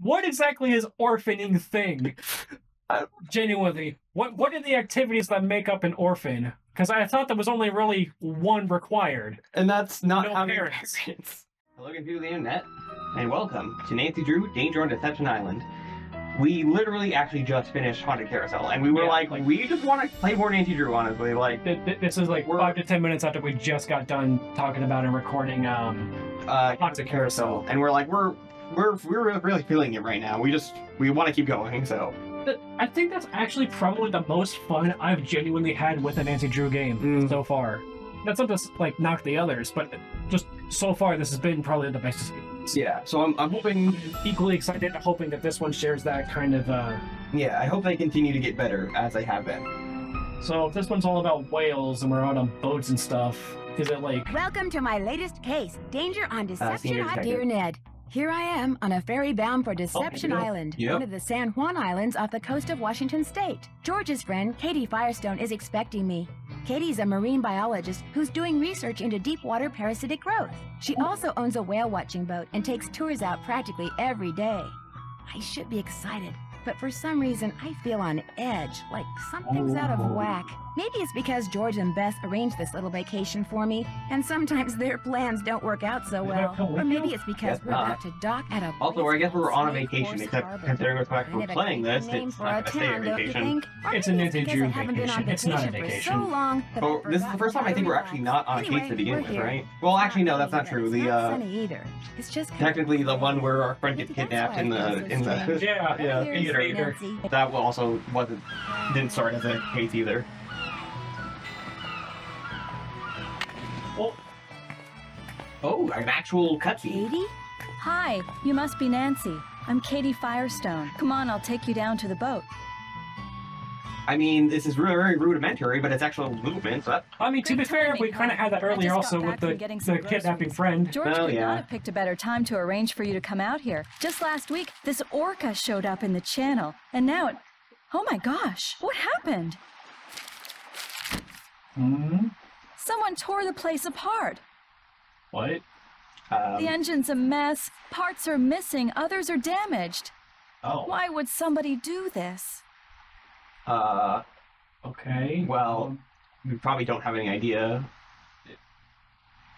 what exactly is orphaning thing? Genuinely, what are the activities that make up an orphan? Because I thought there was only really one required. And that's not no how parents. Hello, computer the internet, and welcome to Nancy Drew Danger on Deception Island. We literally actually just finished Haunted Carousel, and we were like, we just want to play more Nancy Drew, honestly. Like, this is like 5 to 10 minutes after we just got done talking about and recording Haunted Carousel, and we're like, we're really feeling it right now. We want to keep going, so. I think that's actually probably the most fun I've genuinely had with a Nancy Drew game so far. That's not to like knock the others, but just so far this has been probably the best. Yeah, so I'm hoping equally excited, hoping that this one shares that kind of. Yeah, I hope they continue to get better as they have been. So if this one's all about whales and we're out on boats and stuff, is it like? Welcome to my latest case, Danger on Deception Island. Dear Ned. Here I am on a ferry bound for Deception Island, one of the San Juan Islands off the coast of Washington State. George's friend, Katie Firestone, is expecting me. Katie's a marine biologist who's doing research into deep water parasitic growth. She also owns a whale watching boat and takes tours out practically every day. I should be excited, but for some reason I feel on edge, like something's out of whack. Maybe it's because George and Beth arranged this little vacation for me, and sometimes their plans don't work out so well. Or maybe it's because we're about to dock at a Also, I guess we're on a vacation, except considering the fact we're playing this, it's not gonna stay a vacation. It's a Nancy Drew vacation. It's not a vacation. So long, oh, this is the first time I think we're actually not on a case to begin with, right? Well, actually, no, that's not true. It's just technically the one where our friend gets kidnapped in the theater. That also didn't start as a case either. Oh, an actual cutscene. Katie? Hi, you must be Nancy. I'm Katie Firestone. Come on, I'll take you down to the boat. I mean, this is really very rudimentary, but it's actual movement, so I mean, to be fair, we kind of had that earlier also with the kidnapping friend. George could not have picked a better time to arrange for you to come out here. Just last week, this orca showed up in the channel, and now it... Oh my gosh, what happened? Someone tore the place apart. What? The engine's a mess, parts are missing, others are damaged. Oh. Why would somebody do this? Okay. Well, we probably don't have any idea.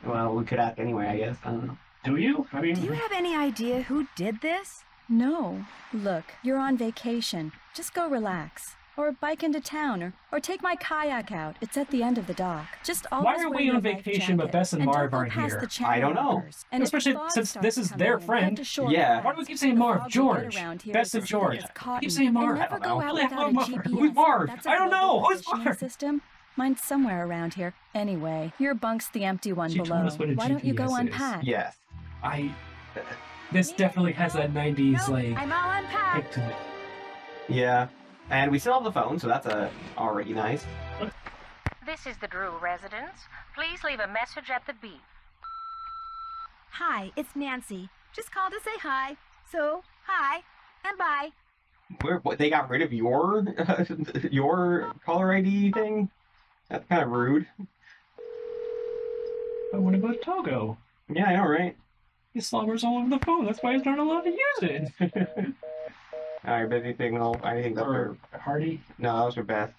Well, we could ask anyway, I guess. I don't know. Do you? I mean... Do you have any idea who did this? No. Look, you're on vacation. Just go relax. Or bike into town, or take my kayak out. It's at the end of the dock. Just always Why are we on vacation but Bess and Marv aren't here? I don't know. And especially since this is their friend. Yeah. Why do we keep saying Marv? George. Bess and George. Keep saying Marv. I don't know. Who's Marv? I don't know. Who's Marv? System? Mine's somewhere around here. Anyway, your bunk's the empty one below. Why don't you go unpack? Yes. This definitely has that 90s, like... I'm all unpacked. To it. Yeah. And we still have the phone, so that's already nice. This is the Drew residence. Please leave a message at the beep. Hi, it's Nancy. Just called to say hi. So, hi, and bye. They got rid of your your caller ID thing? That's kind of rude. But what about Togo? Yeah, I know, right? He slobbers all over the phone. That's why he's not allowed to use it. Alright, busy signal. I think that's for Hardy? No, that was for Beth.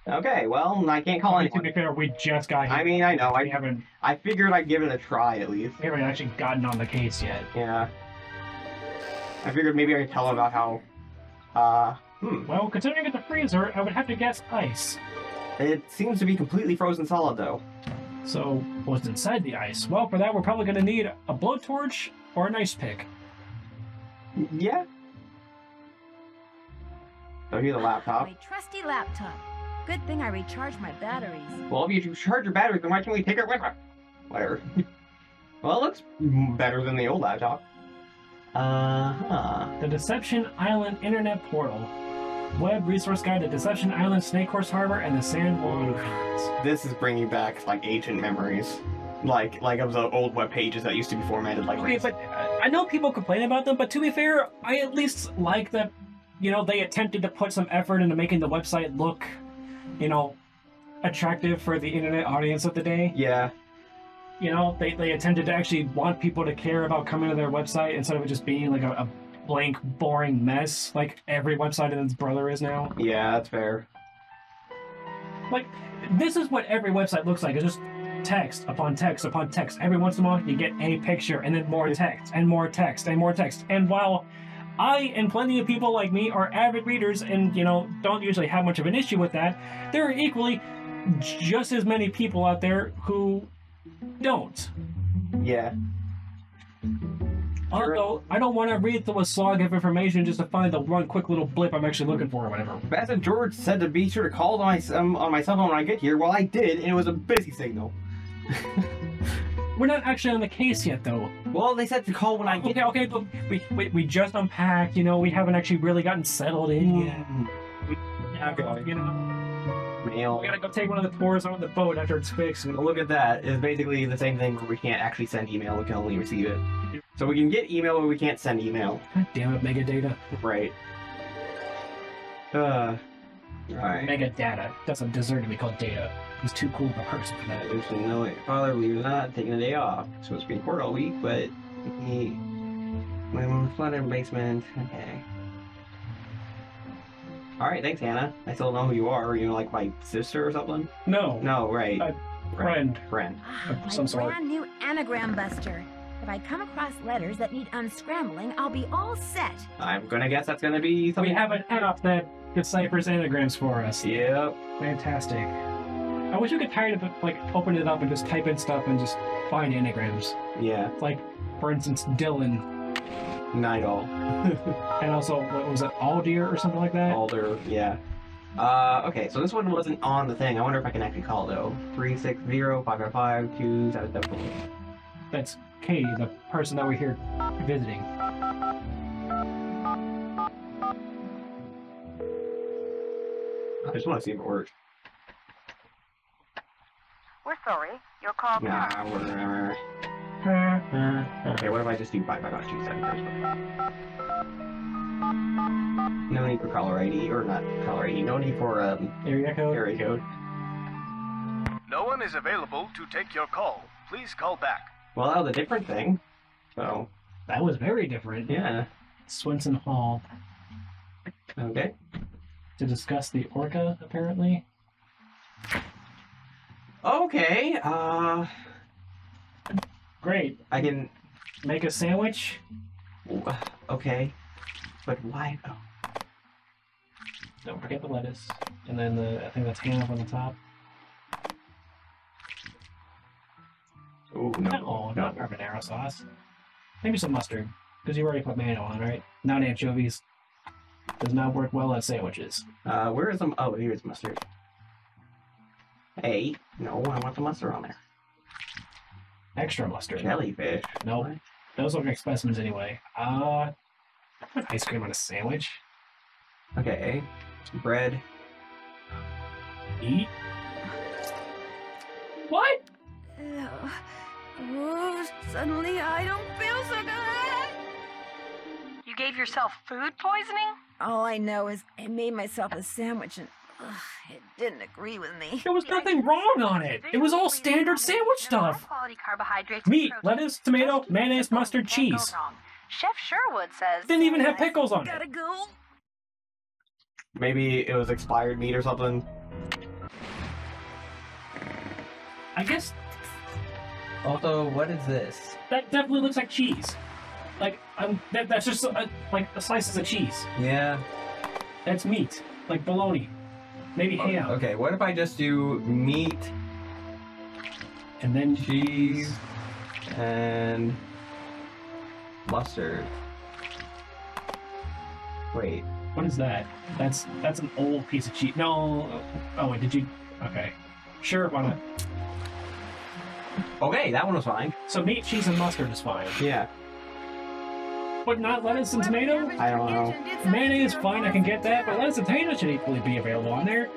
Okay, well, I can't call anyone. To be fair, we just got here. I mean, I know. haven't... I figured I'd give it a try, at least. We haven't actually gotten on the case yet. Yeah. I figured maybe I could tell about how... Well, considering it's a freezer, I would have to guess ice. It seems to be completely frozen solid, though. So, what's inside the ice? Well, for that, we're probably going to need a blowtorch or an ice pick. Yeah. So here's the laptop. My trusty laptop. Good thing I recharged my batteries. Well, if you charge your batteries, then why can't we take it with us? Whatever. Well, it looks better than the old laptop. The Deception Island Internet Portal. Web resource guide to Deception Island, Snake Horse Harbor, and the San Juan Islands. This is bringing back, like, ancient memories. Like of the old web pages that used to be formatted like this. Okay, but I know people complain about them, but to be fair, I at least like that, you know, they attempted to put some effort into making the website look, you know, attractive for the internet audience of the day. Yeah. You know, they attempted to actually want people to care about coming to their website instead of it just being like a blank, boring mess like every website and its brother is now. Yeah, that's fair. Like, this is what every website looks like. It's just text upon text upon text. Every once in a while, you get a picture and then more text and more text and more text. And while I and plenty of people like me are avid readers and, you know, don't usually have much of an issue with that, there are equally just as many people out there who don't. Yeah. Although, I don't want to read through a slog of information just to find the one quick little blip I'm actually looking for or whatever. As George said to be sure to call on my cell phone when I get here. Well, I did, and it was a busy signal. We're not actually on the case yet, though. Well, they said to call when I get here. Okay, but we just unpacked, you know, we haven't actually really gotten settled in yet. Yeah, okay, you know. Mail. We gotta go take one of the tours on the boat after it's fixed. Well, look at that. It's basically the same thing where we can't actually send email, we can only receive it. So we can get email, but we can't send email. God damn it, mega data. Right. Right. Mega data doesn't deserve to be called data. He's too cool of a person for that. There's no way. Father believes not taking a day off. Supposed to be in court all week, but he went in the flooded basement. Okay. Alright, thanks, Hannah. I still know who you are. You know, like my sister or something? No. No, right. Friend. Friend. My Some sort. brand new anagram buster. If I come across letters that need unscrambling, I'll be all set. I'm gonna guess that's gonna be something. We have an app that deciphers anagrams for us. Yep. Fantastic. I wish we could tired of it, like, open it up and just type in stuff and just find anagrams. Yeah. Like, for instance, Dylan. Night Owl. And also, what was it, Aldir or something like that? Alder, yeah. Okay, so this one wasn't on the thing. I wonder if I can actually call, though. 360-555-2774. That's Katie, the person that we're here visiting. I just want to see if it works. We're sorry. Your call. Nah, whatever. Okay, what if I just do 555-2774? No need for caller ID, or not caller ID, no need for, Area code? area code. No one is available to take your call. Please call back. Well, that was a different thing. So, That was very different. yeah. Swenson Hall. Okay. To discuss the orca, apparently. Okay, Great. I can... Make a sandwich? Okay. But why, though? Don't forget the lettuce. And then I think that's ham up on the top. Ooh, No, not carbonara sauce. Maybe some mustard. Because you already put mayo on, right? Not anchovies. Does not work well on sandwiches. Where is the... Oh, here's mustard. Hey, no, I want the mustard on there. Extra mustard. Jellyfish. Nope. Those look like specimens anyway. Put ice cream on a sandwich. Okay. Bread. Eat? What? Oh, suddenly I don't feel so good. You gave yourself food poisoning? All I know is I made myself a sandwich and it didn't agree with me. There was nothing wrong on it. It was all standard sandwich stuff. Quality carbohydrates. Meat, lettuce, tomato, mayonnaise, mustard, cheese. Chef Sherwood says. Didn't even have pickles on it. Gotta go. Maybe it was expired meat or something. I guess Also, what is this? that definitely looks like cheese. Like, that's just like slices of cheese. Yeah. That's meat, like bologna, maybe ham, Okay, what if I just do meat, and then cheese, and mustard? Wait. What is that? That's an old piece of cheese. No. Oh wait, did you? Okay. Sure, why not? Okay, that one was fine. So meat, cheese, and mustard is fine. Yeah. But not lettuce and tomato? I don't know. Mayonnaise, fine, I can get that, but lettuce and tomato should equally be available on there.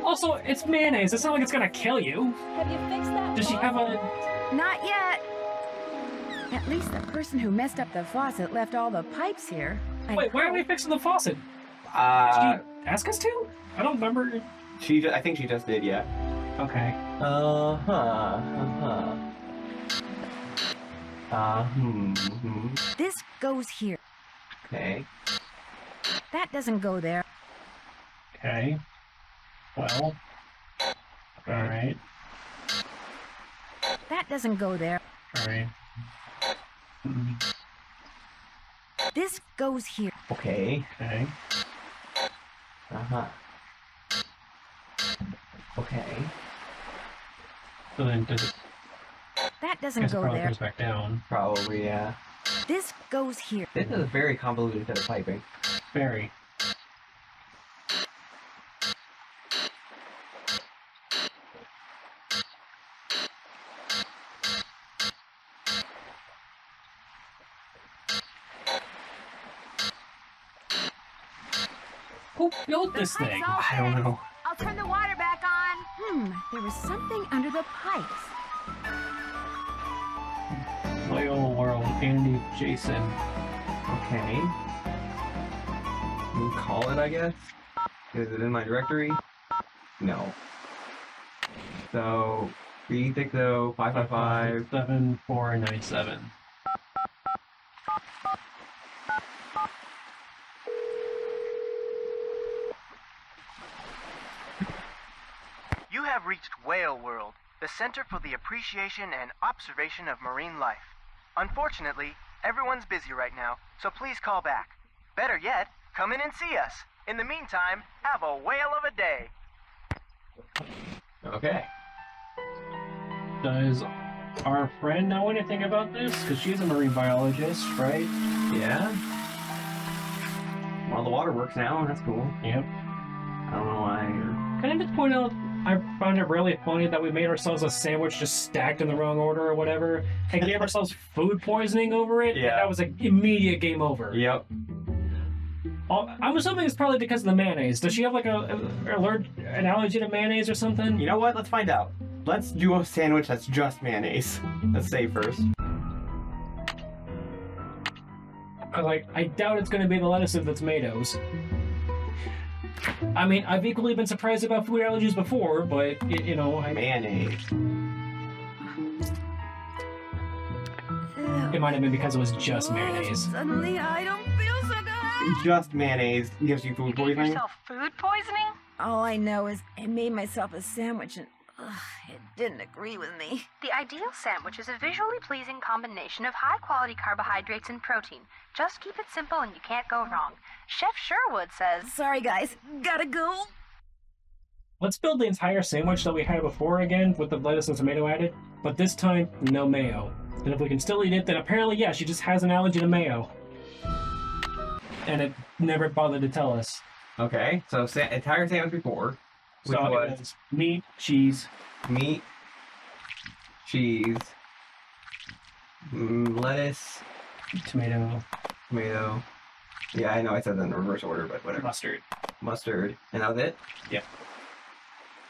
Also, it's mayonnaise. It's not like it's gonna kill you. Have you fixed that? Does she have a... Not yet. At least the person who messed up the faucet left all the pipes here. Wait, why are we fixing the faucet? Did she ask us to? I don't remember. I think she just did, yeah. Okay. This goes here. Okay. That doesn't go there. Okay. Well. Alright. That doesn't go there. Alright. This goes here. Okay. Okay. Uh-huh. Okay. So then does it... That I doesn't guess it go probably there. goes back down. Probably, yeah. This goes here. This is a very convoluted set of typing. Very. Who built this thing? I don't know. I'll turn the water back on. There was something under the pipes. Loyal World, Andy, Jason. Okay. We call it, I guess. Is it in my directory? No. So 360-555. 7497. You have reached Whale World, the Center for the Appreciation and Observation of Marine Life. Unfortunately, everyone's busy right now, so please call back. Better yet, come in and see us. In the meantime, have a whale of a day. Okay. Does our friend know anything about this? Because she's a marine biologist, right? Yeah. Well, the water works now. That's cool. Yep. I don't know why. Can I just point out, I found it really funny that we made ourselves a sandwich just stacked in the wrong order or whatever, and gave ourselves food poisoning over it. Yeah. And that was an immediate game over. Yep. I'm assuming it's probably because of the mayonnaise. Does she have like an allergy to mayonnaise or something? You know what? Let's find out. Let's do a sandwich that's just mayonnaise. Let's say first. I doubt it's going to be the lettuce of the tomatoes. I mean, I've equally been surprised about food allergies before, but, you know... Mayonnaise. It might have been because it was just mayonnaise. Suddenly, I don't feel so good. Just mayonnaise gives you food You gave poisoning? yourself food poisoning? All I know is I made myself a sandwich and it didn't agree with me. The ideal sandwich is a visually pleasing combination of high-quality carbohydrates and protein. Just keep it simple and you can't go wrong. Chef Sherwood says... Sorry, guys. Gotta go. Let's build the entire sandwich that we had before again, with the lettuce and tomato added, but this time, no mayo. And if we can still eat it, then apparently, yeah, she just has an allergy to mayo. And it never bothered to tell us. Okay, so entire sandwich before. Which So was it was meat, cheese, meat, cheese, lettuce, tomato, tomato. Yeah, I know I said that in reverse order, but whatever. mustard. Mustard. And that was it? Yeah.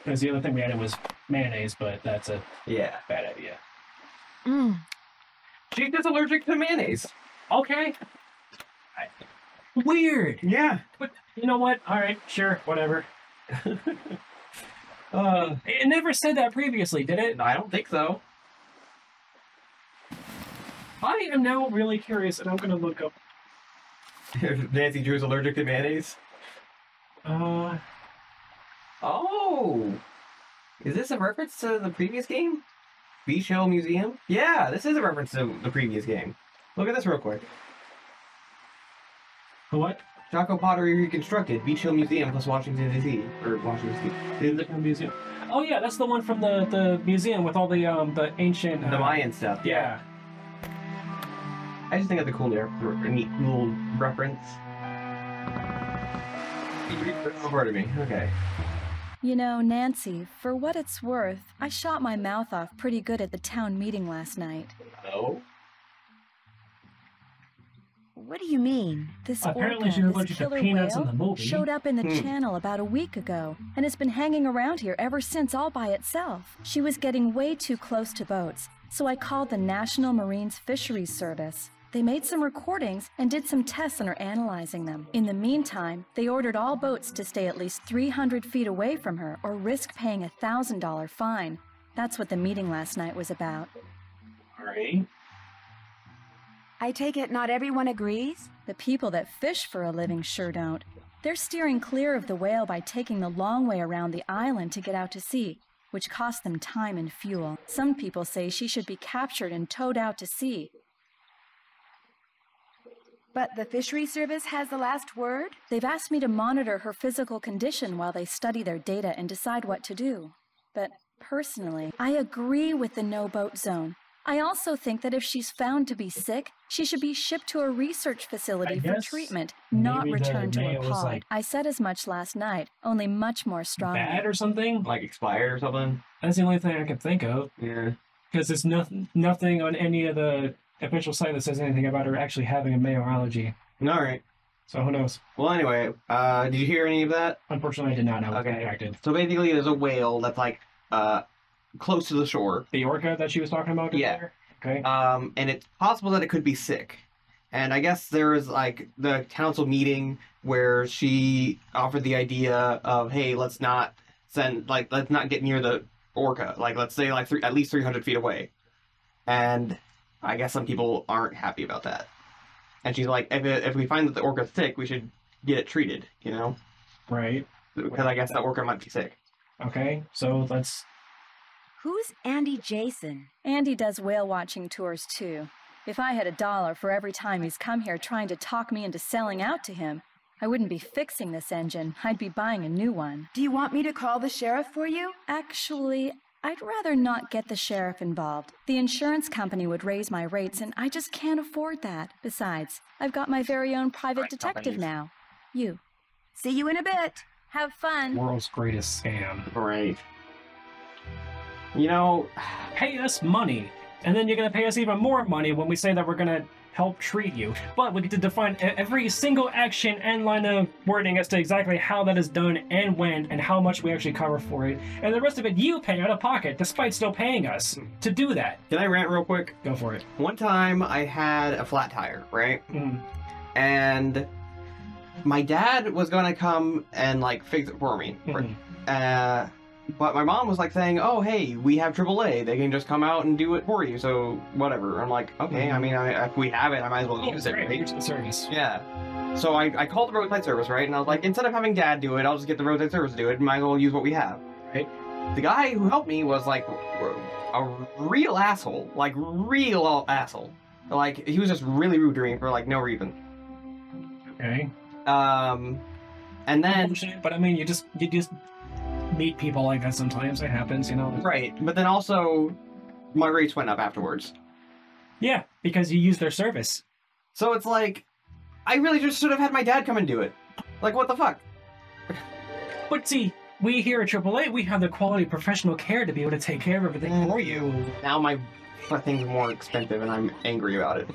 Because the other thing we added was mayonnaise, but that's a Yeah. bad idea. She's just allergic to mayonnaise. Okay. Weird. Yeah. But you know what? All right, sure, whatever. It never said that previously, did it? I don't think so. I am now really curious, and I'm gonna look up. If Nancy Drew's allergic to mayonnaise? Oh! Is this a reference to the previous game? Beach Hill Museum? Yeah, this is a reference to the previous game. Look at this real quick. What? Jocko Pottery Reconstructed, Beach Hill Museum plus Washington D.C. Or Washington D.C. Is it from the museum? Oh yeah, that's the one from the museum with all the ancient The Mayan stuff. Yeah. I just think that's a cool, neat little reference. Oh, pardon me. Okay. You know, Nancy, for what it's worth, I shot my mouth off pretty good at the town meeting last night. Oh? What do you mean? This Apparently orca, she was this allergic to killer peanuts whale, in the movie. showed up in the channel about a week ago, and it's been hanging around here ever since all by itself. She was getting way too close to boats, so I called the National Marines Fisheries Service. They made some recordings and did some tests and are analyzing them. In the meantime, they ordered all boats to stay at least 300 feet away from her or risk paying a $1,000 fine. That's what the meeting last night was about. Alright. I take it not everyone agrees? The people that fish for a living sure don't. They're steering clear of the whale by taking the long way around the island to get out to sea, which costs them time and fuel. Some people say she should be captured and towed out to sea. But the fishery service has the last word? They've asked me to monitor her physical condition while they study their data and decide what to do. But personally, I agree with the no-boat zone. I also think that if she's found to be sick, she should be shipped to a research facility for treatment, not returned to her pod. Like, I said as much last night, only much more strongly. Bad or something? Like expired or something? That's the only thing I can think of. Yeah. Because there's nothing on any of the official site that says anything about her actually having a Mayo allergy. Alright. So who knows? Well, anyway, did you hear any of that? Unfortunately, I did not know. Okay. So basically, there's a whale that's like, close to the shore. The orca that she was talking about? Yeah. There? Okay. And it's possible that it could be sick. And I guess there was like the council meeting where she offered the idea of, hey, let's not get near the orca. Like, let's say like at least 300 feet away. And I guess some people aren't happy about that. And she's like, if we find that the orca's sick, we should get it treated, you know? Right. Because I guess the orca might be sick. Okay, so let's... Who's Andy Jason? Andy does whale watching tours too. If I had $1 for every time he's come here trying to talk me into selling out to him, I wouldn't be fixing this engine. I'd be buying a new one. Do you want me to call the sheriff for you? Actually, I'd rather not get the sheriff involved. The insurance company would raise my rates, and I just can't afford that. Besides, I've got my very own private detective now. You. See you in a bit. Have fun. World's greatest scam. Right. You know, pay us money, and then you're going to pay us even more money when we say that we're going to help treat you. But we get to define every single action and line of wording as to exactly how that is done and when and how much we actually cover for it. And the rest of it you pay out of pocket, despite still paying us to do that. Can I rant real quick? Go for it. One time I had a flat tire, right? And my dad was going to come and like fix it for me. But my mom was like saying, oh, hey, we have AAA. They can just come out and do it for you. So whatever. I'm like, okay, I mean, if we have it, I might as well use it, right? Use the service. Yeah. So I called the roadside service, right? And I was like, instead of having Dad do it, I'll just get the roadside service to do it. Might as well use what we have. Right. The guy who helped me was like a real asshole. Like, real asshole. Like, he was just really rude to me for like no reason. Okay. And then... But I mean, you just meet people like that sometimes. It happens, you know. Right, but then also my rates went up afterwards. Yeah, because you used their service. So it's like, I really just should have had my dad come and do it. Like, what the fuck? But see, we here at AAA, we have the quality professional care to be able to take care of everything for you. Now my thing's more expensive and I'm angry about it.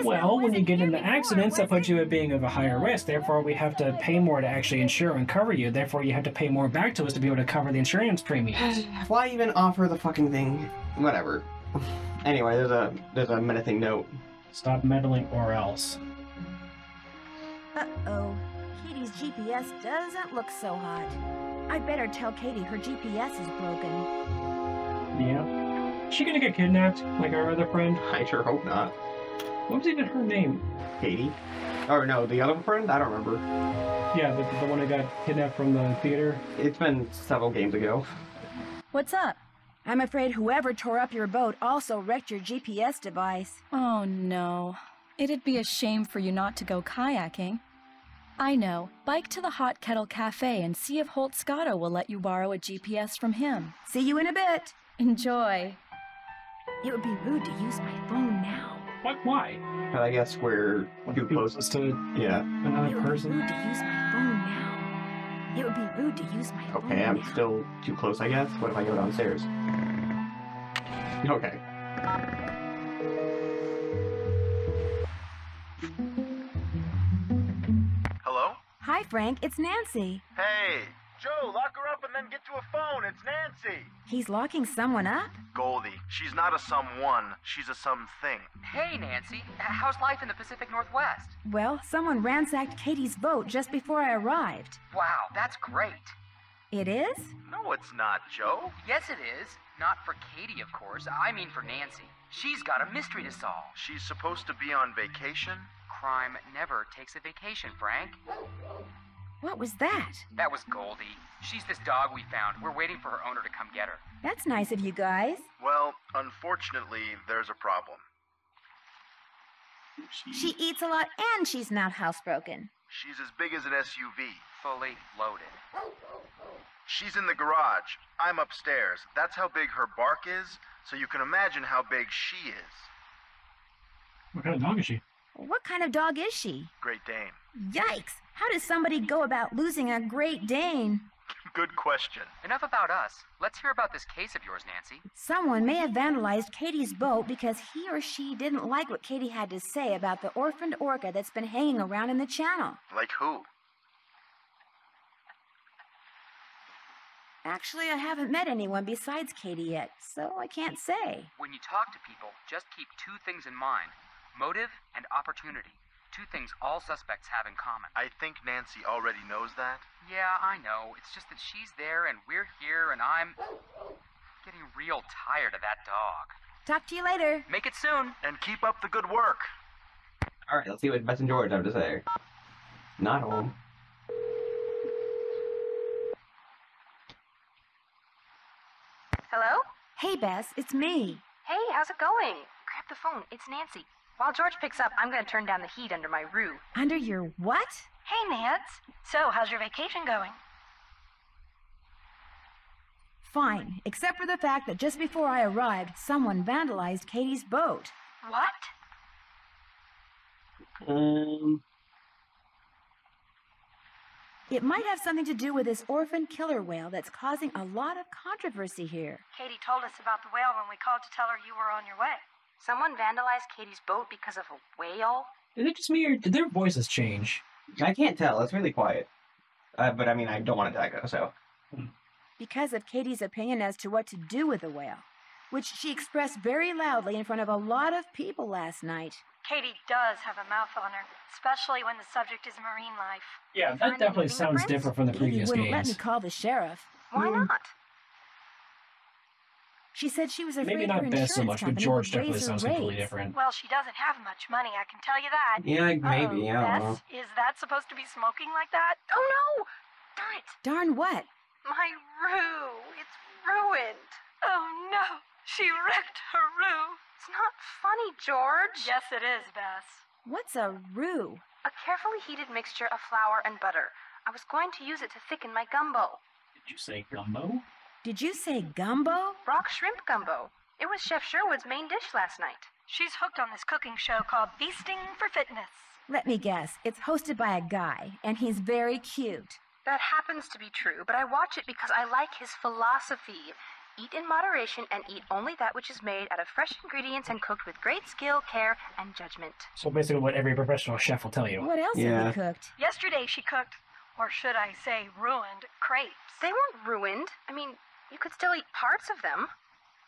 Well, when you get into accidents, that puts you at being of a higher risk. Therefore, we have to pay more to actually insure and cover you. Therefore, you have to pay more back to us to be able to cover the insurance premiums. Why even offer the fucking thing? Whatever. Anyway, there's a menacing note. Stop meddling or else. Uh-oh. Katie's GPS doesn't look so hot. I'd better tell Katie her GPS is broken. Yeah. Is she gonna get kidnapped like our other friend? I sure hope not. What was even her name? Katie? Or no, the other friend? I don't remember. Yeah, the one that got kidnapped from the theater. It's been several games ago. What's up? I'm afraid whoever tore up your boat also wrecked your GPS device. Oh no. It'd be a shame for you not to go kayaking. I know. Bike to the Hot Kettle Cafe and see if Holt Scotto will let you borrow a GPS from him. See you in a bit. Enjoy. It would be rude to use my phone now. What? Why? But I guess we're too close to another person. It would be rude to use my phone now. It would be rude to use my phone Okay, I'm now. still too close, I guess. What if I go downstairs? Okay. Hello? Hi, Frank. It's Nancy. Hey, Joe, lock her up and then get to a phone. It's Nancy. He's locking someone up? Goldie, she's not a someone. She's a something. Hey, Nancy. How's life in the Pacific Northwest? Well, someone ransacked Katie's boat just before I arrived. Wow, that's great. It is? No, it's not, Joe. Yes, it is. Not for Katie, of course. I mean for Nancy. She's got a mystery to solve. She's supposed to be on vacation? Crime never takes a vacation, Frank. What was that? That was Goldie. She's this dog we found. We're waiting for her owner to come get her. That's nice of you guys. Well, unfortunately, there's a problem. She eats a lot and she's not housebroken. She's as big as an SUV. Fully loaded. She's in the garage. I'm upstairs. That's how big her bark is, so you can imagine how big she is. What kind of dog is she? What kind of dog is she? Great Dane. Yikes! How does somebody go about losing a Great Dane? Good question. Enough about us. Let's hear about this case of yours, Nancy. Someone may have vandalized Katie's boat because he or she didn't like what Katie had to say about the orphaned orca that's been hanging around in the channel. Like who? Actually, I haven't met anyone besides Katie yet, so I can't say. When you talk to people, just keep two things in mind. Motive and opportunity. Two things all suspects have in common. I think Nancy already knows that. Yeah, I know. It's just that she's there and we're here and I'm getting real tired of that dog. Talk to you later. Make it soon. And keep up the good work. Alright, let's see what Bess and George have to say. Not home. Hello? Hey, Bess, it's me. Hey, how's it going? Grab the phone. It's Nancy. While George picks up, I'm going to turn down the heat under my roo. Under your what? Hey, Nance. So, how's your vacation going? Fine, except for the fact that just before I arrived, someone vandalized Katie's boat. What? It might have something to do with this orphan killer whale that's causing a lot of controversy here. Katie told us about the whale when we called to tell her you were on your way. Someone vandalized Katie's boat because of a whale? Is it just me or did their voices change? I can't tell. It's really quiet. But I mean, I don't want it to echo, so. Because of Katie's opinion as to what to do with the whale, which she expressed very loudly in front of a lot of people last night. Katie does have a mouth on her, especially when the subject is marine life. Yeah, that definitely sounds different from the previous Katie wouldn't let me games. call the sheriff. Why not? She said she was afraid Maybe her not Bess so insurance much, but company George would definitely raise her sounds completely rates. different. Well, she doesn't have much money, I can tell you that. Yeah, maybe. I don't know. Bess, is that supposed to be smoking like that? Oh no! Darn it! Darn what? My roo! It's ruined! Oh no! She wrecked her roo! It's not funny, George! Yes, it is, Bess. What's a roux? A carefully heated mixture of flour and butter. I was going to use it to thicken my gumbo. Did you say gumbo? Did you say gumbo? Rock shrimp gumbo. It was Chef Sherwood's main dish last night. She's hooked on this cooking show called Feasting for Fitness. Let me guess, it's hosted by a guy, and he's very cute. That happens to be true, but I watch it because I like his philosophy. Eat in moderation and eat only that which is made out of fresh ingredients and cooked with great skill, care, and judgment. So basically what every professional chef will tell you. What else have you cooked? Yesterday she cooked, or should I say ruined, crepes. They weren't ruined. I mean, you could still eat parts of them.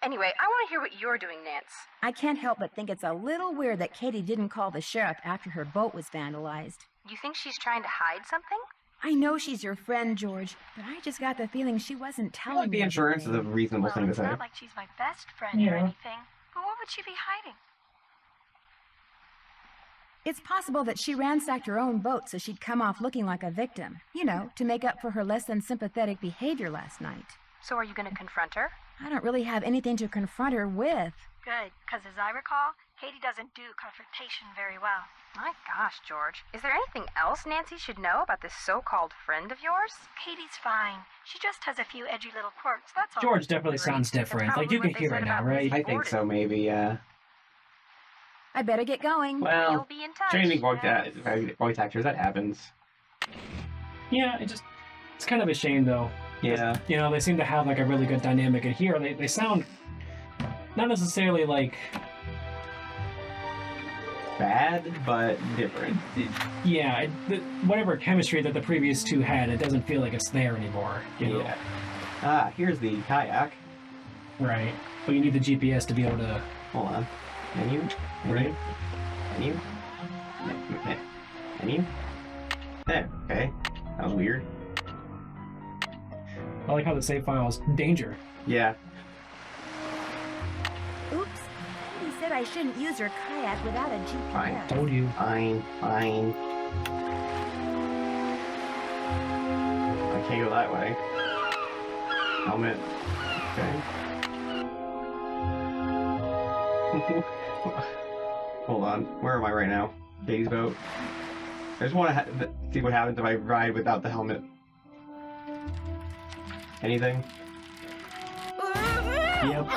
Anyway, I want to hear what you're doing, Nance. I can't help but think it's a little weird that Katie didn't call the sheriff after her boat was vandalized. You think she's trying to hide something? I know she's your friend, George, but I just got the feeling she wasn't telling me. The insurance is a reasonable thing to It's say. not like she's my best friend or anything. But what would she be hiding? It's possible that she ransacked her own boat so she'd come off looking like a victim. You know, to make up for her less than sympathetic behavior last night. So are you going to confront her? I don't really have anything to confront her with. Good, because as I recall, Katie doesn't do confrontation very well. My gosh, George. Is there anything else Nancy should know about this so-called friend of yours? Katie's fine. She just has a few edgy little quirks, that's all. George definitely sounds different. Like, you can hear it now, right? I think so, maybe, yeah. I better get going. Well, You'll be in touch. training voice actors, that happens. Yeah, it's kind of a shame, though. Yeah. You know, they seem to have, like, a really good dynamic, and here they sound not necessarily, like... bad, but different. Yeah, whatever chemistry that the previous two had, it doesn't feel like it's there anymore. You know? Yeah. Ah, here's the kayak. Right. But you need the GPS to be able to... Hold on. Menu? Right. Menu? Menu? There, okay. That was weird. I like how the save file is danger. Yeah. Oops. Katie said I shouldn't use her kayak without a GPS. Fine. Told you. Fine. I can't go that way. Helmet. Okay. Hold on. Where am I right now? Katie's boat. I just want to see what happens if I ride without the helmet. Anything? Yep.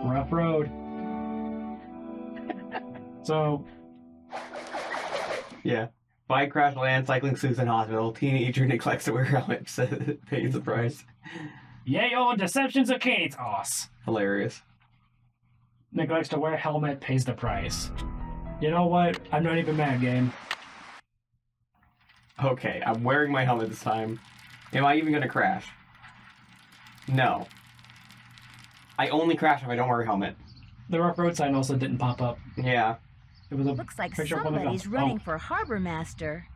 Rough road. So. Yeah. Bike crash, land, cycling suits in hospital. Teenager neglects to wear helmet. Pays the price. Yayo, deceptions of Kate's ass. Hilarious. Neglects to wear helmet, pays the price. You know what? I'm not even mad, game. Okay, I'm wearing my helmet this time. Am I even gonna crash? No. I only crash if I don't wear a helmet. The rough road sign also didn't pop up. Yeah. It was a Looks like picture somebody's of running for harbor master.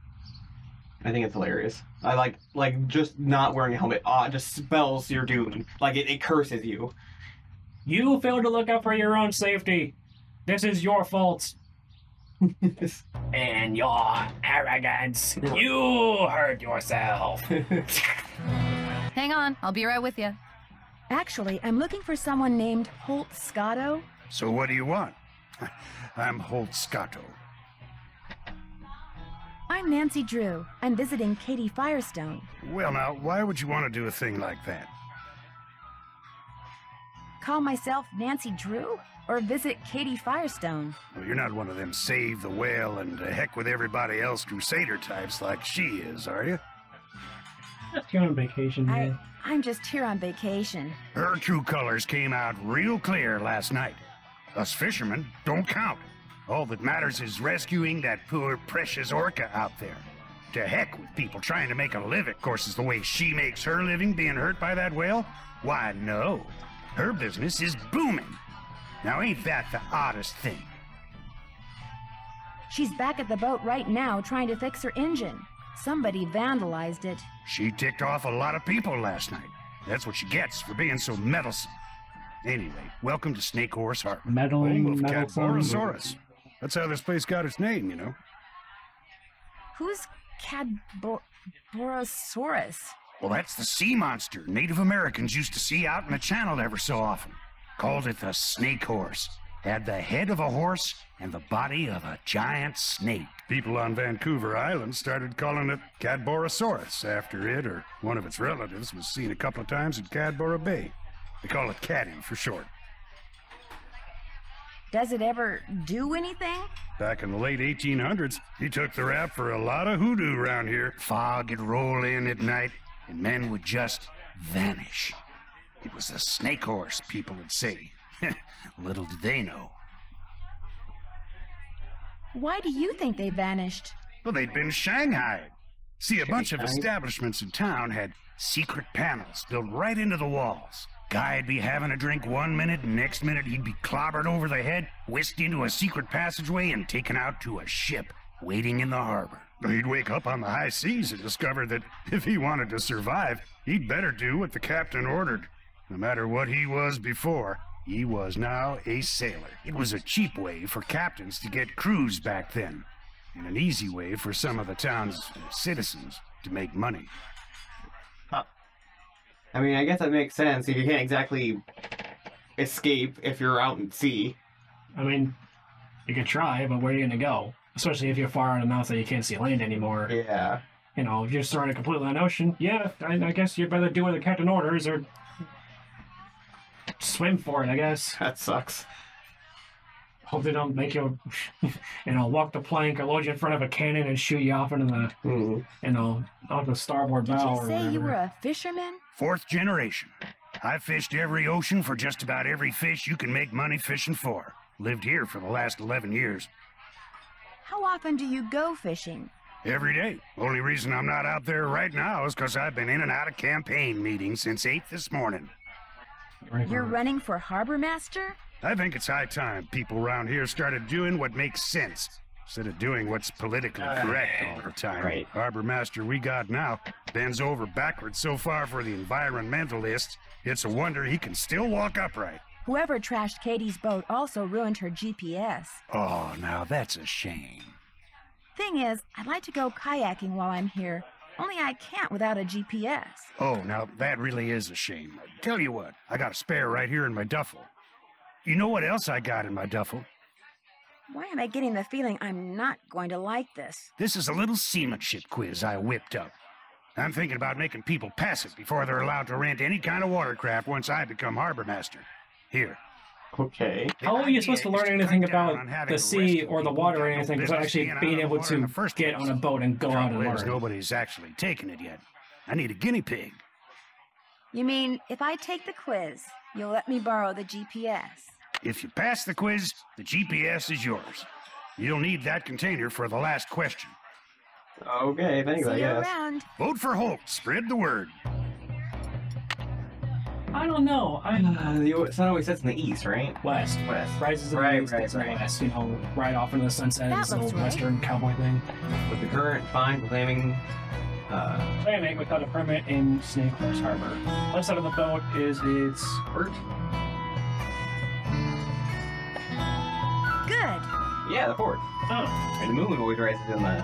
I think it's hilarious. I like just not wearing a helmet just spells your doom. Like it curses you. You failed to look out for your own safety. This is your fault. And your arrogance. You hurt yourself. Hang on, I'll be right with you. Actually, I'm looking for someone named Holt Scotto. So what do you want? I'm Holt Scotto. I'm Nancy Drew. I'm visiting Katie Firestone. Well now, why would you want to do a thing like that? Call myself Nancy Drew? Or visit Katie Firestone? Well, you're not one of them save the whale and heck with everybody else crusader types like she is, are you? Just here on vacation, man. I'm just here on vacation. Her true colors came out real clear last night. Us fishermen don't count. All that matters is rescuing that poor, precious orca out there. To heck with people trying to make a living. Of course, is the way she makes her living being hurt by that whale? Why, no. Her business is booming. Now, ain't that the oddest thing? She's back at the boat right now trying to fix her engine. Somebody vandalized it. She ticked off a lot of people last night. That's what she gets for being so meddlesome. Anyway, welcome to Snake Horse Harbor. Meddling, home of meddlesome. Cadborosaurus. That's how this place got its name, you know. Who's Cadborosaurus? Well, that's the sea monster Native Americans used to see out in the channel ever so often. Called it the snake horse. Had the head of a horse and the body of a giant snake. People on Vancouver Island started calling it Cadborosaurus after it or one of its relatives was seen a couple of times in Cadboro Bay. They call it Caddy for short. Does it ever do anything? Back in the late 1800s, he took the rap for a lot of hoodoo around here. Fog would roll in at night, and men would just vanish. It was the snake horse, people would say. Little did they know. Why do you think they vanished? Well, they'd been shanghaied. See, a bunch of establishments in town had secret panels built right into the walls. Guy'd be having a drink one minute, and next minute he'd be clobbered over the head, whisked into a secret passageway, and taken out to a ship waiting in the harbor. He'd wake up on the high seas and discover that if he wanted to survive, he'd better do what the captain ordered. No matter what he was before, he was now a sailor. It was a cheap way for captains to get crews back then, and an easy way for some of the town's citizens to make money. I mean, I guess that makes sense. If you can't exactly escape if you're out at sea. I mean, you could try, but where are you going to go? Especially if you're far out enough that you can't see land anymore. Yeah. You know, if you're just throwing completely on the ocean, yeah, I guess you'd better do what the captain orders or swim for it, I guess. That sucks. Hope they don't make you, walk the plank or load you in front of a cannon and shoot you off into the, off the starboard bow. Did you say you were a fisherman? 4th generation. I fished every ocean for just about every fish you can make money fishing for. Lived here for the last 11 years. How often do you go fishing? Every day. Only reason I'm not out there right now is because I've been in and out of campaign meetings since 8 this morning. You're running for harbor master? I think it's high time people around here started doing what makes sense, instead of doing what's politically correct all the time. Right. Harbor master we got now bends over backwards so far for the environmentalists, it's a wonder he can still walk upright. Whoever trashed Katie's boat also ruined her GPS. Oh, now that's a shame. Thing is, I'd like to go kayaking while I'm here, only I can't without a GPS. Oh, now that really is a shame. Tell you what, I got a spare right here in my duffel. You know what else I got in my duffel? Why am I getting the feeling I'm not going to like this? This is a little seamanship quiz I whipped up. I'm thinking about making people pass it before they're allowed to rent any kind of watercraft once I become harbor master. Here. Okay. How are you supposed to learn anything about the sea or the water or anything without actually being able to get on a boat and go out and learn? Nobody's actually taken it yet. I need a guinea pig. You mean, if I take the quiz, you'll let me borrow the GPS? If you pass the quiz, the GPS is yours. You'll need that container for the last question. Okay, thanks, I guess. Around. Vote for Holt. Spread the word. I don't know. The sun always sets in the east, right? West. Rises in the east, sets in the west. You know, right off into the sunset. It's a little western cowboy thing. With the current fine proclaiming... Claiming without a permit in Snake Horse Harbor. Left side of the boat is its port. Good. Yeah, the port. Oh. And the moon always rises in the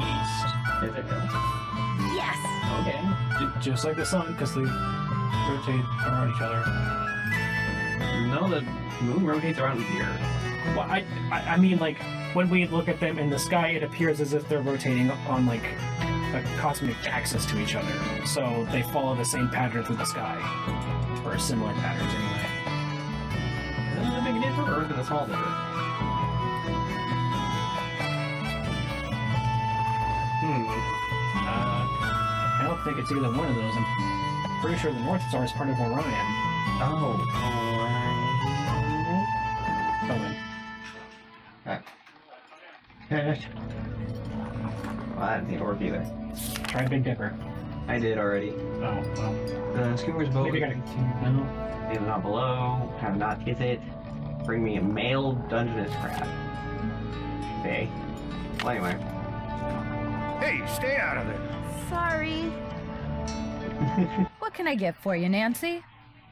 east. Is it really? Yes. Okay. Just like the sun, because they rotate around each other. No, the moon rotates around the Earth. Well, I mean, like, when we look at them in the sky, it appears as if they're rotating on, like, a cosmic axis to each other. So they follow the same pattern through the sky. Or similar patterns, anyway. Is it a big dipper or is it a small dipper? I don't think it's either one of those. I'm pretty sure the North Star is part of Orion. Oh, Owen. Well, I didn't think it worked either. Try Big Dipper. I did already. Oh, well. The skipper's boat. Maybe I gotta continue now. Is not below. Have not hit it. Bring me a male Dungeness crab. Okay. Well, anyway. Hey, stay out of there. Sorry. What can I get for you, Nancy?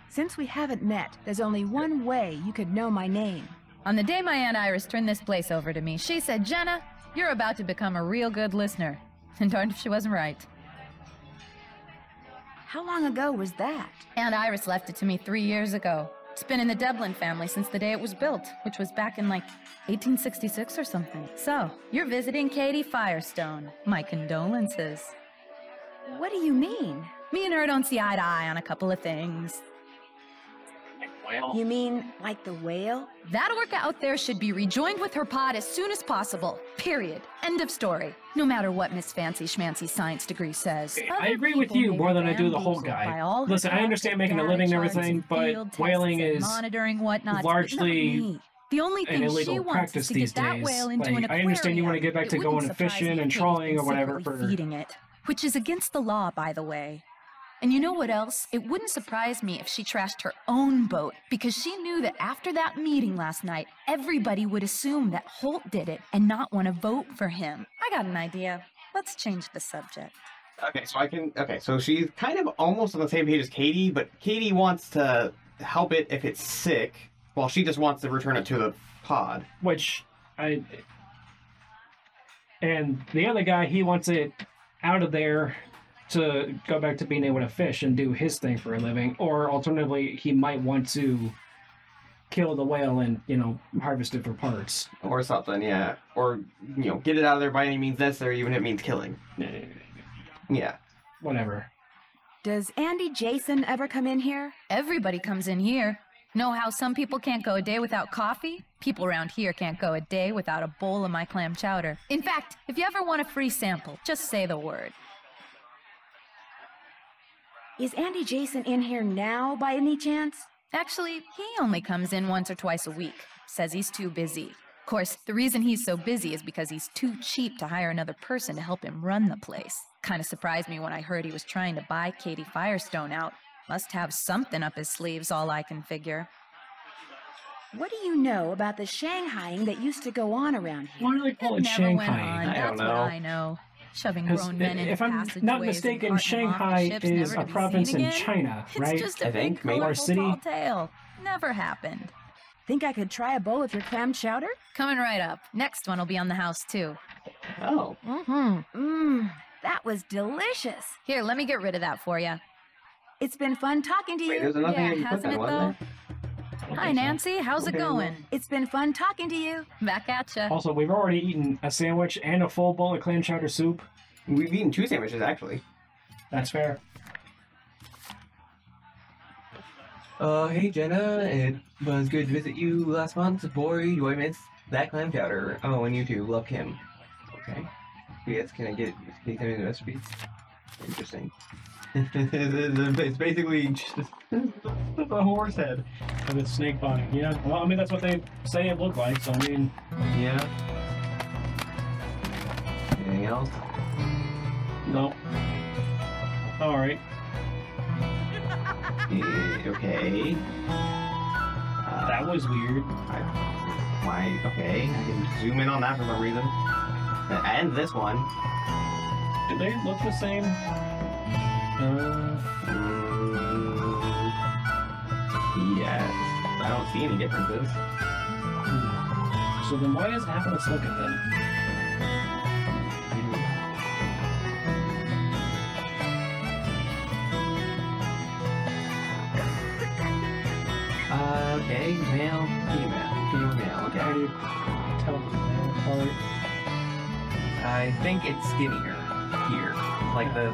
Since we haven't met, there's only one way you could know my name. On the day my Aunt Iris turned this place over to me, she said, Jenna, you're about to become a real good listener. And darned if she wasn't right. How long ago was that? Aunt Iris left it to me 3 years ago. It's been in the Devlin family since the day it was built, which was back in, like, 1866 or something. So, you're visiting Katie Firestone. My condolences. What do you mean? Me and her don't see eye to eye on a couple of things. Whale? You mean like the whale? That orca out there should be rejoined with her pod as soon as possible. Period. End of story. No matter what Miss Fancy Schmancy's science degree says. I agree with you more than I do the whole guy. Listen, I understand making a living and everything, but whaling is largely the only thing an illegal practice these days. Like, I understand you want to get back to going fishing and trawling or whatever for feeding it, which is against the law, by the way. And you know what else? It wouldn't surprise me if she trashed her own boat, because she knew that after that meeting last night, everybody would assume that Holt did it and not want to vote for him. I got an idea. Let's change the subject. Okay, so she's kind of almost on the same page as Katie, but Katie wants to help it if it's sick, while she just wants to return it to the pod. And the other guy, he wants it out of there to go back to being able to fish and do his thing for a living, or alternatively, he might want to kill the whale and, harvest it for parts. Or something, yeah. Or, get it out of there by any means necessary, even if it means killing. Yeah. Whatever. Does Andy Jason ever come in here? Everybody comes in here. Know how some people can't go a day without coffee? People around here can't go a day without a bowl of my clam chowder. In fact, if you ever want a free sample, just say the word. Is Andy Jason in here now, by any chance? Actually, he only comes in once or twice a week. Says he's too busy. Of course, the reason he's so busy is because he's too cheap to hire another person to help him run the place. Kinda surprised me when I heard he was trying to buy Katie Firestone out. Must have something up his sleeves, all I can figure. What do you know about the Shanghaiing that used to go on around here? Why do they call it Never went Shanghai? on. I don't That's what know. I know. Shoving grown men into if I'm passageways not and mistaken, carting them off to Shanghai ships is never a to be province seen in again? China, right? It's just a big, colorful city. tall tale. Never happened. Think I could try a bowl of your clam chowder? Coming right up. Next one will be on the house, too. Oh. That was delicious. Here, let me get rid of that for you. It's been fun talking to you. Wait, there's another thing Yeah, you can hasn't put it, that, though? wasn't Hi, Nancy. How's it going? It's been fun talking to you. Back at ya. Also, we've already eaten a sandwich and a full bowl of clam chowder soup. We've eaten 2 sandwiches, actually. That's fair. Hey Jenna, it was good to visit you last month. Boy, do I miss that clam chowder. Oh, and you too. Love Kim. Okay. Yes, can you tell me the recipe? Interesting. It's basically just a horse head. And it's snake body. Yeah. Well, I mean, that's what they say it looked like, so I mean... Yeah. Anything else? No. Alright. Okay. That was weird. Why? Okay, I can zoom in on that for some reason. And this one. Do they look the same? Yes. I don't see any differences. So then why does it happen to look at them? Okay, male, female, okay. How do you tell them apart? I think it's skinnier here. Like the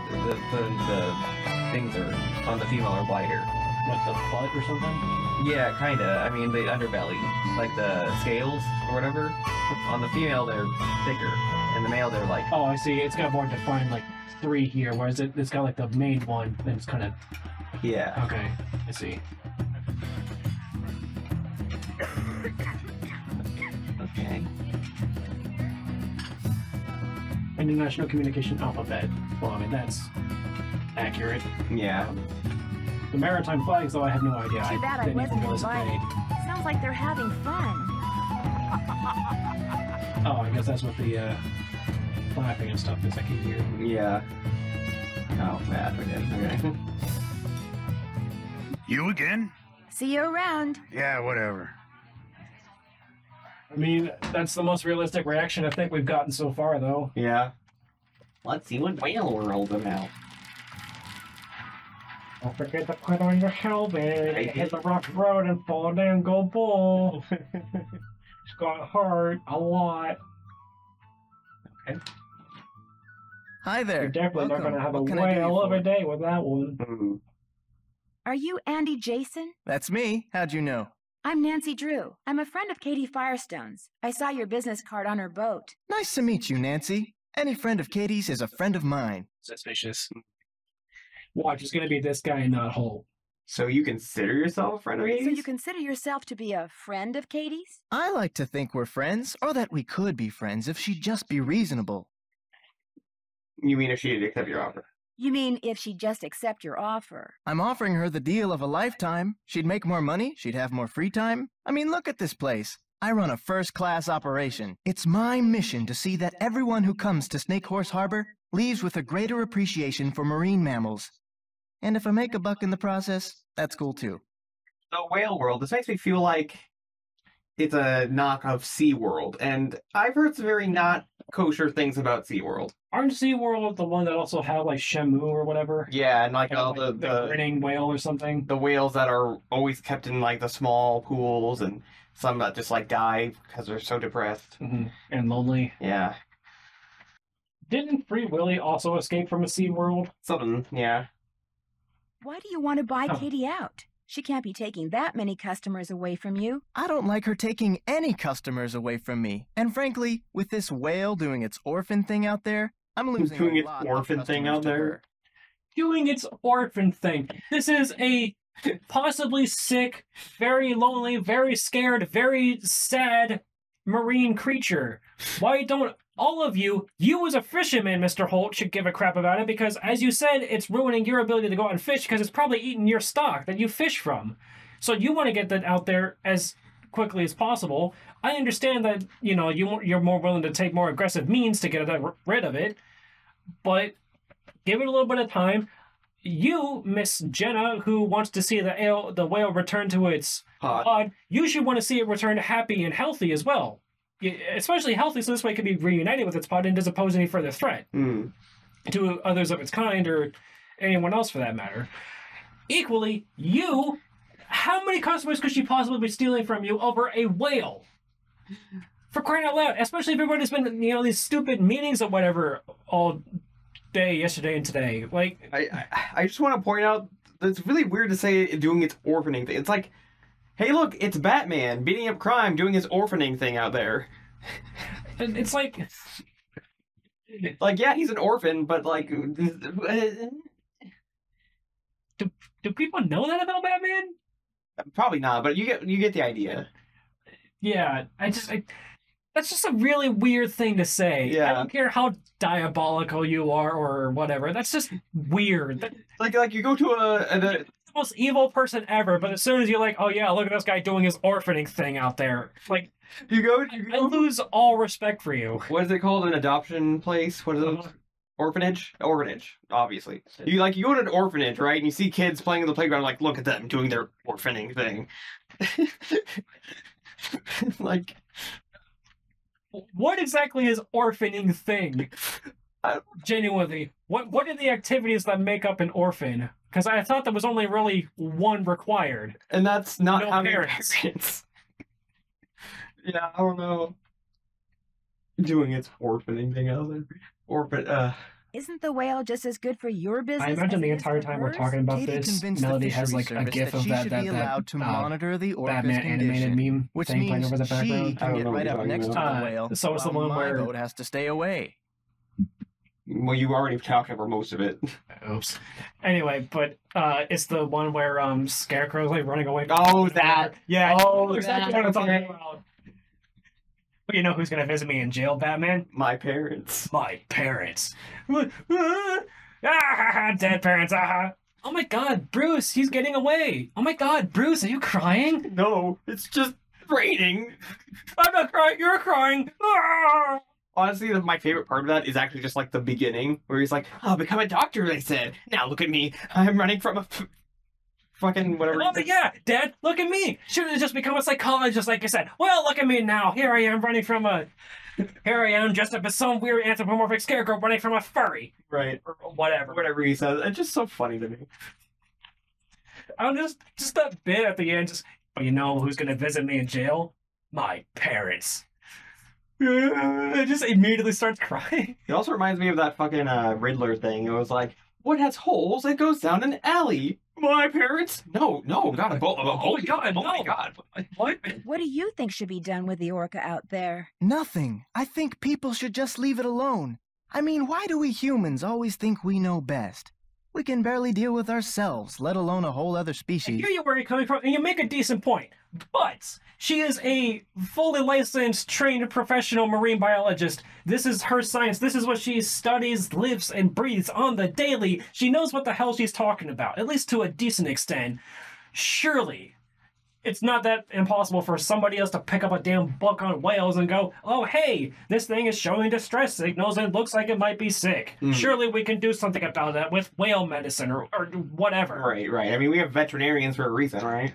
things are on the female are wider. Like the butt or something? Yeah, kinda. I mean the underbelly, like the scales or whatever. On the female they're thicker, and the male they're like. Oh, I see. It's got more defined, like 3 here, whereas it's got like the main one. Then it's kind of. Yeah. Okay, I see. Okay. International Communication Alphabet. Well, I mean, that's accurate. Yeah. The maritime flags, though, I have no idea. Too bad I didn't wasn't even realize that invited. Sounds like they're having fun. Oh, I guess that's what the flapping and stuff is. I can hear. Yeah. Oh, bad again. Okay. You again? See you around. Yeah, whatever. I mean, that's the most realistic reaction I think we've gotten so far, though. Yeah. Let's see what whale world's about. Don't forget to put on your helmet, hit the rough road, and fall down, go bull. It's got hurt a lot. Okay. Hi there. You're definitely not Welcome. going to have a What can I do you whale of for? a day with that one. Are you Andy Jason? That's me. How'd you know? I'm Nancy Drew. I'm a friend of Katie Firestone's. I saw your business card on her boat. Nice to meet you, Nancy. Any friend of Katie's is a friend of mine. Suspicious. Watch, it's going to be this guy and not Holt. So you consider yourself a friend of So Katie's? you consider yourself to be a friend of Katie's? I like to think we're friends, or that we could be friends if she'd just be reasonable. You mean if she'd accept your offer? You mean if she'd just accept your offer? I'm offering her the deal of a lifetime. She'd make more money, she'd have more free time. I mean, look at this place. I run a first-class operation. It's my mission to see that everyone who comes to Snake Horse Harbor leaves with a greater appreciation for marine mammals. And if I make a buck in the process, that's cool too. The whale world, this makes me feel like it's a knock of SeaWorld, and I've heard some very not kosher things about SeaWorld. Aren't SeaWorld the one that also have like Shamu or whatever? Yeah, and like all the grinning whale or something? The whales that are always kept in like the small pools, and some that just like die because they're so depressed. And lonely. Yeah. Didn't Free Willy also escape from a SeaWorld? Something, yeah. Why do you want to buy Katie out? She can't be taking that many customers away from you. I don't like her taking any customers away from me. And frankly, with this whale doing its orphan thing out there, I'm losing doing a its lot orphan of thing customers out to there? her. Doing its orphan thing. This is a possibly sick, very lonely, very scared, very sad marine creature. Why don't all of you as a fisherman, Mr. Holt, should give a crap about it, because as you said, it's ruining your ability to go out and fish because it's probably eating your stock that you fish from. So you want to get that out there as quickly as possible. I understand that, you know, you're more willing to take more aggressive means to get rid of it. but give it a little bit of time. You, Miss Jenna, who wants to see the whale return to its pod, you should want to see it return happy and healthy as well. Especially healthy, so this way it can be reunited with its pod and doesn't pose any further threat to others of its kind or anyone else for that matter. Equally, you, how many customers could she possibly be stealing from you over a whale? For crying out loud, especially if everybody's been, these stupid meetings or whatever all day, yesterday and today. Like, I just want to point out that it's really weird to say doing its orphaning thing. It's like, hey, look, it's Batman beating up crime, doing his orphaning thing out there. It's like, yeah, he's an orphan, but like, do people know that about Batman? Probably not, but you get the idea. Yeah, that's just a really weird thing to say. Yeah. I don't care how diabolical you are or whatever. That's just weird. Like you go to the most evil person ever, but as soon as you're like, oh yeah, look at this guy doing his orphaning thing out there. Like, I lose all respect for you. What is it called? An adoption place? What is it? Orphanage? Orphanage, obviously. You go to an orphanage, right? And you see kids playing in the playground, like, look at them doing their orphaning thing. Like, what exactly is orphaning thing? Genuinely, what are the activities that make up an orphan? Because I thought there was only really one required, and that's not no having parents. Yeah, I don't know. Doing its orphaning thing out there. Isn't the whale just as good for your business? I imagine the entire time we're talking about Katie this, convinced Melody the has like a fisheries gif service of that she should be allowed to monitor the orca's Batman animated condition, meme which thing playing means over the she background. can get right up next to the whale. So it's the while one my where boat has to stay away. Well, you already talked over most of it. Oops. Anyway, but it's the one where Scarecrow's like running away. Oh, that. Yeah. Oh, exactly what I'm talking about. But you know who's gonna visit me in jail, Batman? My parents. My parents. Dead parents. Oh my God, Bruce, he's getting away. Oh my God, Bruce, are you crying? No, it's just raining. I'm not crying. You're crying. Honestly, my favorite part of that is actually just like the beginning, where he's like, "I'll become a doctor," they said. Now look at me. I'm running from a fucking whatever. Oh yeah, Dad, look at me. Should have just become a psychologist like you said. Well, look at me now. Here I am running from a... Here I am dressed up as some weird anthropomorphic scarecrow running from a furry. Right. Or whatever. Whatever he says. It's just so funny to me. I'm just that bit at the end, but you know who's gonna visit me in jail? My parents. It just immediately starts crying. It also reminds me of that fucking Riddler thing. It was like, what has holes? It goes down an alley. My parents? No, not a boat. Oh my God, no. Oh my God. What? What do you think should be done with the orca out there? Nothing. I think people should just leave it alone. I mean, why do we humans always think we know best? We can barely deal with ourselves, let alone a whole other species. I hear you where you're coming from, and you make a decent point. But she is a fully licensed, trained professional marine biologist. This is her science. This is what she studies, lives, and breathes on the daily. She knows what the hell she's talking about, at least to a decent extent. Surely, it's not that impossible for somebody else to pick up a damn book on whales and go, oh, hey, this thing is showing distress signals and it looks like it might be sick. Surely we can do something about that with whale medicine or whatever. Right. I mean, we have veterinarians for a reason, right?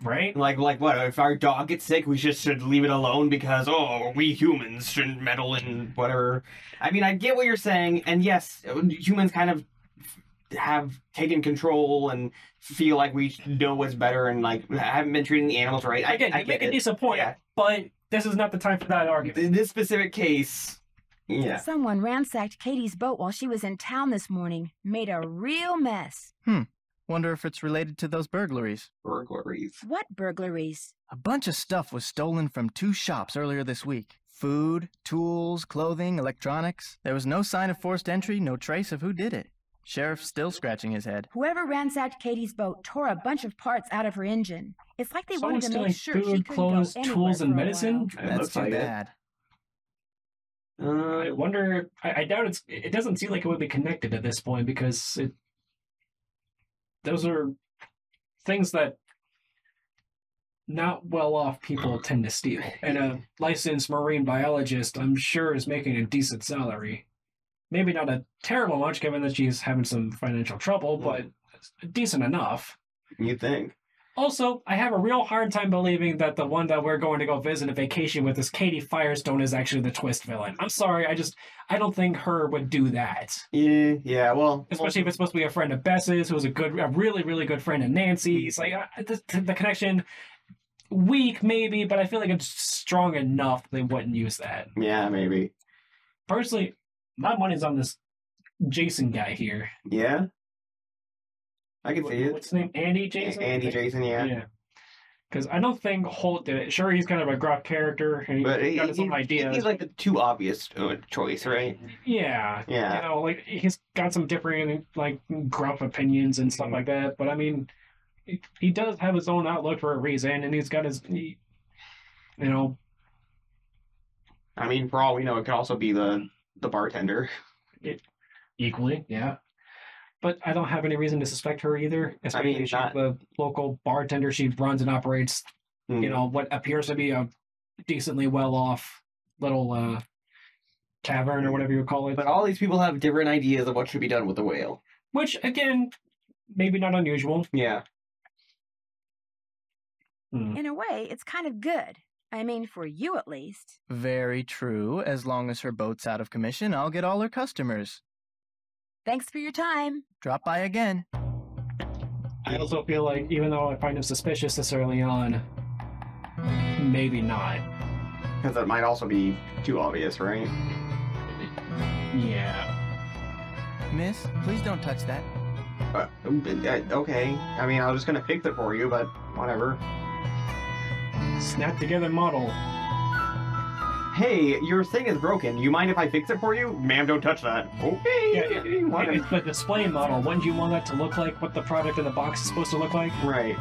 Right? Like what? If our dog gets sick, we just should leave it alone because, we humans shouldn't meddle in whatever. I mean, I get what you're saying, and yes, humans kind of have taken control and feel like we know what's better and like haven't been treating the animals right. Again, I make a decent point, but this is not the time for that argument. In this specific case, yeah. Someone ransacked Katie's boat while she was in town this morning. Made a real mess. Wonder if it's related to those burglaries. Burglaries? What burglaries? A bunch of stuff was stolen from 2 shops earlier this week. Food, tools, clothing, electronics. There was no sign of forced entry, no trace of who did it. Sheriff's still scratching his head. Whoever ransacked Katie's boat tore a bunch of parts out of her engine. It's like they Someone's wanted to make sure she food, couldn't clothes, go anywhere tools, and for a medicine. while. That's too bad. I wonder. I doubt it doesn't seem like it would be connected at this point because those are things that not well-off people tend to steal. And a licensed marine biologist, I'm sure, is making a decent salary. Maybe not a terrible much, given that she's having some financial trouble, but decent enough. You think? Also, I have a real hard time believing that the one that we're going to go visit a vacation with is Katie Firestone is actually the twist villain. I'm sorry, I don't think her would do that. Yeah, well... Especially if it's supposed to be a friend of Bess's, who's a really, really good friend of Nancy's. Like, the connection, weak maybe, but I feel like it's strong enough they wouldn't use that. Yeah, maybe. Personally, my money's on this Jason guy here. Yeah? I can see it. What's his name? Andy Jason? Andy Jason, yeah. Yeah. Because I don't think Holt did it. Sure, he's kind of a gruff character, and he's got his own ideas. He's like the too obvious choice, right? Yeah. Yeah. You know, like, he's got some different, like, gruff opinions and stuff like that, but I mean, he does have his own outlook for a reason, and he's got his, you know... I mean, for all we know, it could also be the bartender. Equally, yeah. But I don't have any reason to suspect her either. Especially she's the local bartender. She runs and operates, you know, what appears to be a decently well-off little tavern or whatever you would call it. But all these people have different ideas of what should be done with the whale. Which, again, maybe not unusual. Yeah. In a way, it's kind of good. I mean, for you at least. Very true. As long as her boat's out of commission, I'll get all her customers. Thanks for your time. Drop by again. I also feel like, even though I find him suspicious this early on, maybe not. Because that might also be too obvious, right? Yeah. Miss, please don't touch that. Okay. I mean, I was just gonna fix it for you, but whatever. Snap together model. Hey, your thing is broken. You mind if I fix it for you? Ma'am, don't touch that. Okay. Yeah. It's the display model. When do you want that to look like? What the product in the box is supposed to look like? Right.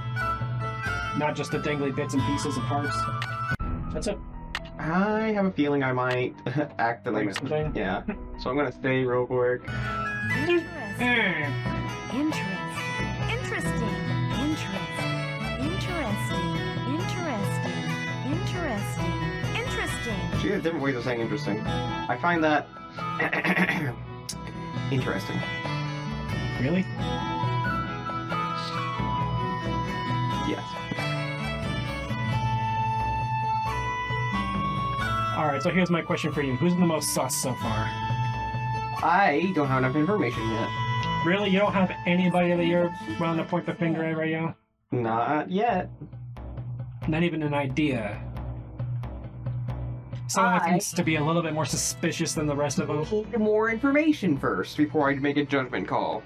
Not just the dangly bits and pieces and parts. That's it. I have a feeling I might accidentally miss something. Yeah. So I'm gonna stay real quick. Interesting. She has different ways of saying interesting. I find that interesting. Really? Yes. Alright, so here's my question for you. Who's the most sus so far? I don't have enough information yet. Really? You don't have anybody that you're willing to point the finger at right now? Not yet. Not even an idea. Someone that seems to be a little bit more suspicious than the rest of them. Need more information first before I make a judgment call.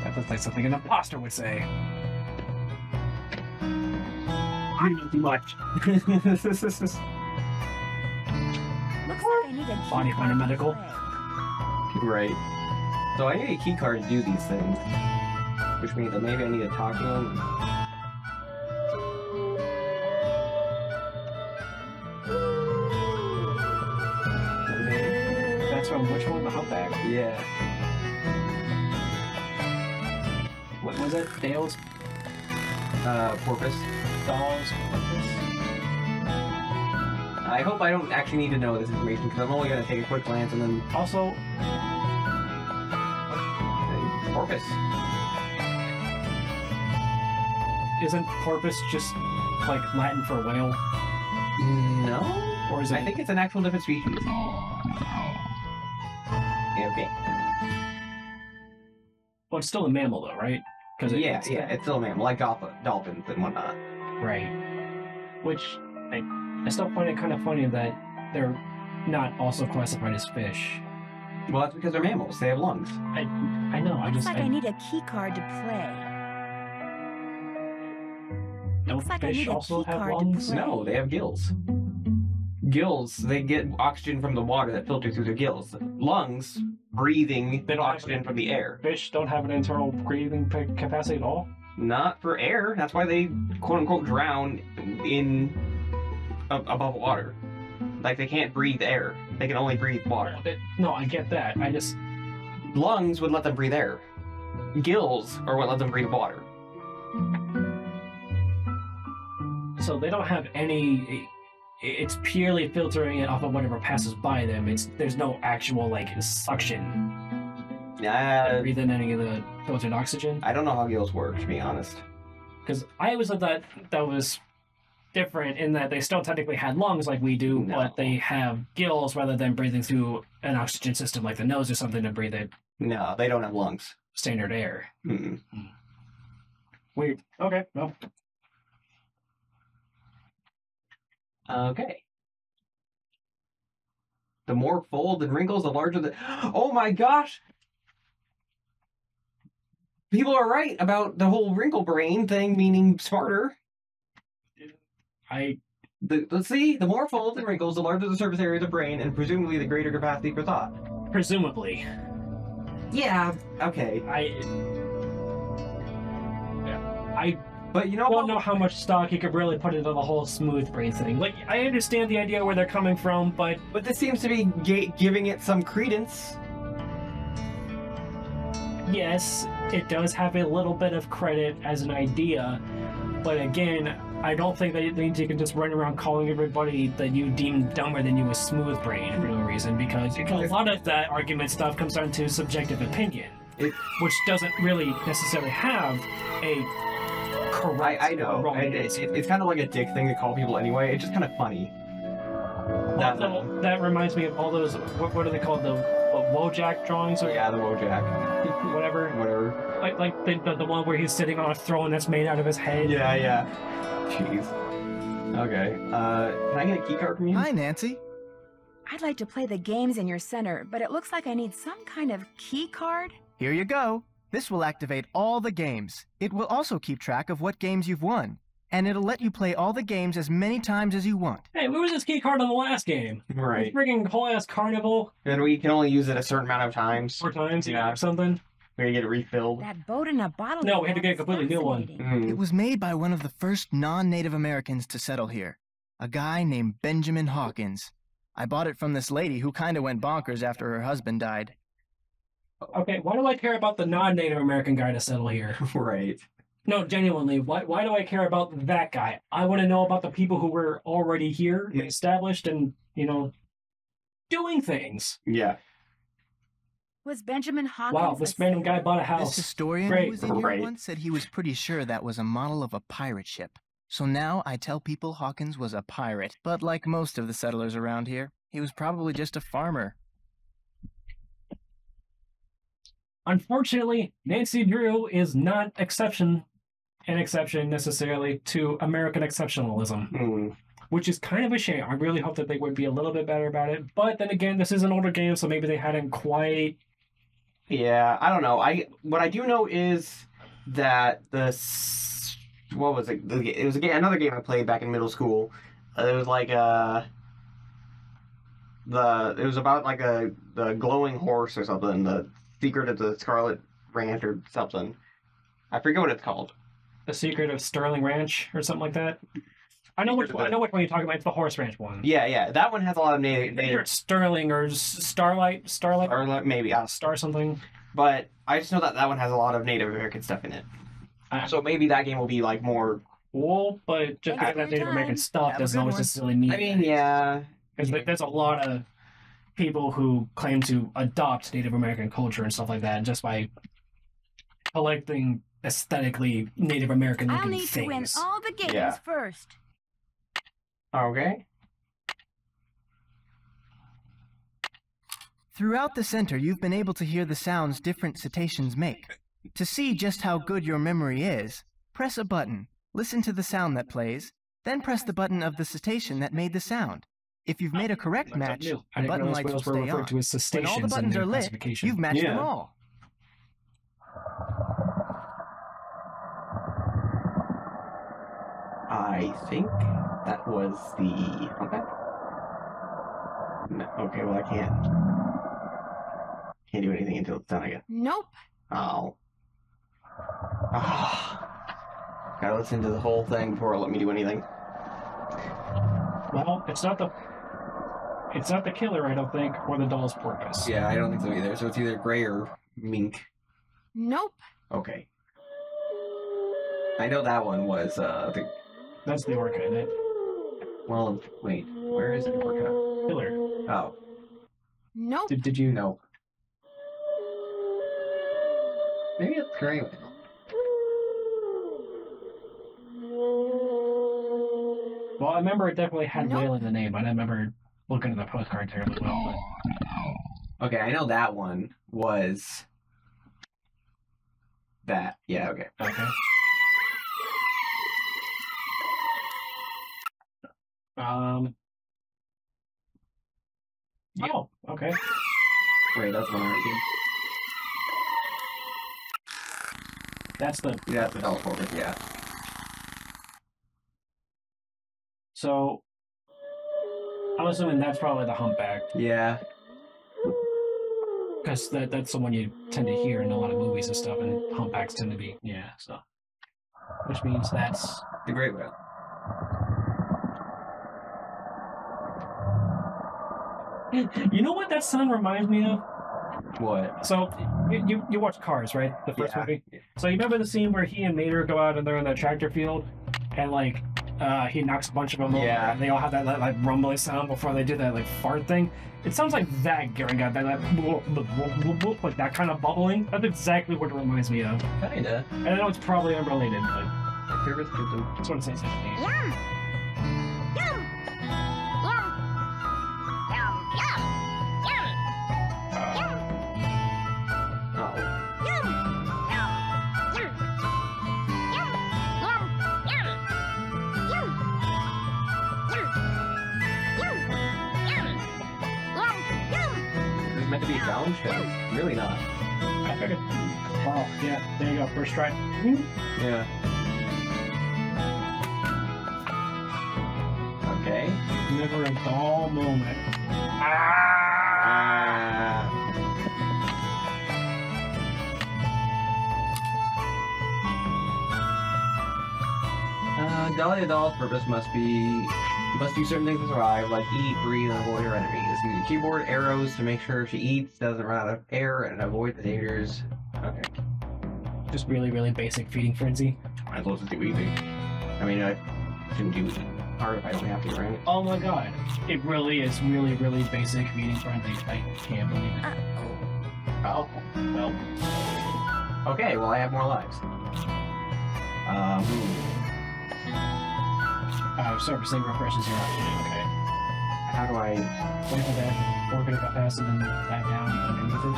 That looks like something an imposter would say. I know too much. Looks like I need a Body finder medical. Right. So I need a key card to do these things. Which means that maybe I need to talk to him. That's from which one? The Humpback? Yeah. What was it? Dale's? Porpoise. Doll's Porpoise? I hope I don't actually need to know this information because I'm only going to take a quick glance and then... Also... Porpoise. Isn't porpoise just, like, Latin for whale? No? Or is it... I think it's an actual different species. Okay. Well, it's still a mammal, though, right? Yeah, it's still a mammal, like dolphins and whatnot. Right. Which, I still find it kind of funny that they're not also classified as fish. Well, that's because they're mammals. They have lungs. I know. Looks like I need a key card to play. Don't fish also have lungs? No, they have gills. Gills, they get oxygen from the water that filters through their gills. Lungs, breathing oxygen from the air. Fish don't have an internal breathing capacity at all? Not for air. That's why they quote-unquote drown in above water. Like, they can't breathe air. They can only breathe water. No, I get that. I just... Lungs would let them breathe air. Gills are what let them breathe water. So they don't have any it's purely filtering it off of whatever passes by them. There's no actual like suction. Breathe in any of the filtered oxygen. I don't know how gills work, to be honest. Because I always thought that was different in that they still technically had lungs like we do, but they have gills rather than breathing through an oxygen system like the nose or something to breathe in. No, they don't have lungs. Standard air. Mm-mm. Weird. Okay, well. Okay. The more fold and wrinkles, the larger the... Oh my gosh! People are right about the whole wrinkle brain thing meaning smarter. Let's see, the more folds and wrinkles, the larger the surface area of the brain, and presumably the greater capacity for thought. Presumably. Yeah, okay. But you know, don't know how much stock you could really put into the whole smooth brain thing. Like, I understand the idea where they're coming from, but this seems to be giving it some credence. Yes, it does have a little bit of credit as an idea, but again, I don't think that you can just run around calling everybody that you deem dumber than you a smooth brain for no reason, because a lot of that argument stuff comes down to subjective opinion, which doesn't really necessarily have a correct. I know. It's kind of like a dick thing to call people anyway. It's just kind of funny. That reminds me of all those, what are they called, the Wojak drawings? Or, yeah, the Wojak. Whatever. Like the one where he's sitting on a throne that's made out of his head. Yeah. Jeez. Okay. Can I get a keycard from you? Hi, Nancy. I'd like to play the games in your center, but it looks like I need some kind of key card. Here you go. This will activate all the games. It will also keep track of what games you've won. And it'll let you play all the games as many times as you want. Hey, where was this key card on the last game? Right. This friggin' whole-ass carnival. And we can only use it a certain amount of times. 4 times, or something. We're gonna get it refilled. That boat in a bottle. No, we had to get a completely new one. It was made by one of the first non-Native Americans to settle here. A guy named Benjamin Hawkins. I bought it from this lady who kinda went bonkers after her husband died. Okay, why do I care about the non-Native American guy to settle here? Right. No, genuinely, why do I care about that guy? I want to know about the people who were already here, established, and, doing things. Yeah. Was Benjamin Hawkins... Wow, this random guy bought a house. This historian who was in here once said he was pretty sure that was a model of a pirate ship. So now I tell people Hawkins was a pirate. But like most of the settlers around here, he was probably just a farmer. Unfortunately, Nancy Drew is not an exception necessarily to American exceptionalism, which is kind of a shame. I really hope that they would be a little bit better about it. But then again, this is an older game, so maybe they hadn't quite. Yeah, I don't know. What I do know is that what was it? It was another game I played back in middle school. It was like it was about like the glowing horse or something. The Secret of the Scarlet Ranch or something. I forget what it's called. The Secret of Sterling Ranch or something like that. I know which one you're talking about. It's the Horse Ranch one. Yeah. That one has a lot of native. Sterling or Starlight, maybe. Star something. But I just know that one has a lot of Native American stuff in it. So maybe that game will be like more cool, but just because that Native American stuff doesn't always necessarily mean. I mean, yeah. Because there's a lot of people who claim to adopt Native American culture and stuff like that just by collecting aesthetically Native American looking things. I'll need to win all the games first. Okay. Throughout the center, you've been able to hear the sounds different cetaceans make. To see just how good your memory is, press a button, listen to the sound that plays, then press the button of the cetacean that made the sound. If you've made a correct match, the button lights will stay on. When all the buttons are lit, you've matched them all. I think that was the... Okay. No, okay, well I can't do anything until it's done, I guess. Nope. Oh. Gotta listen to the whole thing before it'll let me do anything. Well, it's not the killer, I don't think, or the doll's porpoise. Yeah, I don't think so either. So it's either gray or mink. Nope. Okay. I know that one was That's the orca, isn't it? Well, wait. Where is it? Killer. Oh. Nope. Did you? Nope. Maybe it's gray whale. Well, I remember it definitely had whale in the name. I remember looking at the postcard terribly well. But... Okay, I know that one was that. Yeah, okay. Okay. Oh, okay. Wait, that's one already. That's the... Yeah, that's the teleporter, yeah. So, I'm assuming that's probably the humpback. Yeah. Because that's the one you tend to hear in a lot of movies and stuff, and humpbacks tend to be, yeah, so. Which means that's... The great whale. You know what that sound reminds me of? What? So, you watch Cars, right? The first movie? So you remember the scene where he and Mater go out and they're in the tractor field, and like, he knocks a bunch of them over, and they all have that like rumbling sound before they do that like fart thing? It sounds like that, Gary got that like that kind of bubbling. That's exactly what it reminds me of. Kinda. And I know it's probably unrelated, but... My favorite system. That's what it says. Yum! Yum! Yum! Yum! Yum! Yum! Yum! Oh. Yum! Yum! Yum! Yum! Yum! Yum! Yum! Yum! Yum! Yum! Yum! Is this meant to be a challenge? It's really not. I figured. Oh, yeah, there you go. First try. Yeah. Okay. Never a dull moment. Dolly the doll's purpose must do certain things to survive, like eat, breathe, and avoid her enemies. Use the keyboard arrows to make sure she eats, doesn't run out of air, and avoid the dangers. Okay. Just really, really basic feeding frenzy. Might as well just do easy. I mean, I shouldn't do hard if I don't have to, right? Oh my god. It really is really, really basic feeding frenzy. I can't believe it. Oh. Well. Okay, well I have more lives. Surfacing refreshes your opportunity, okay. How do I... Wait for that. We're gonna go past and then back down underneath it.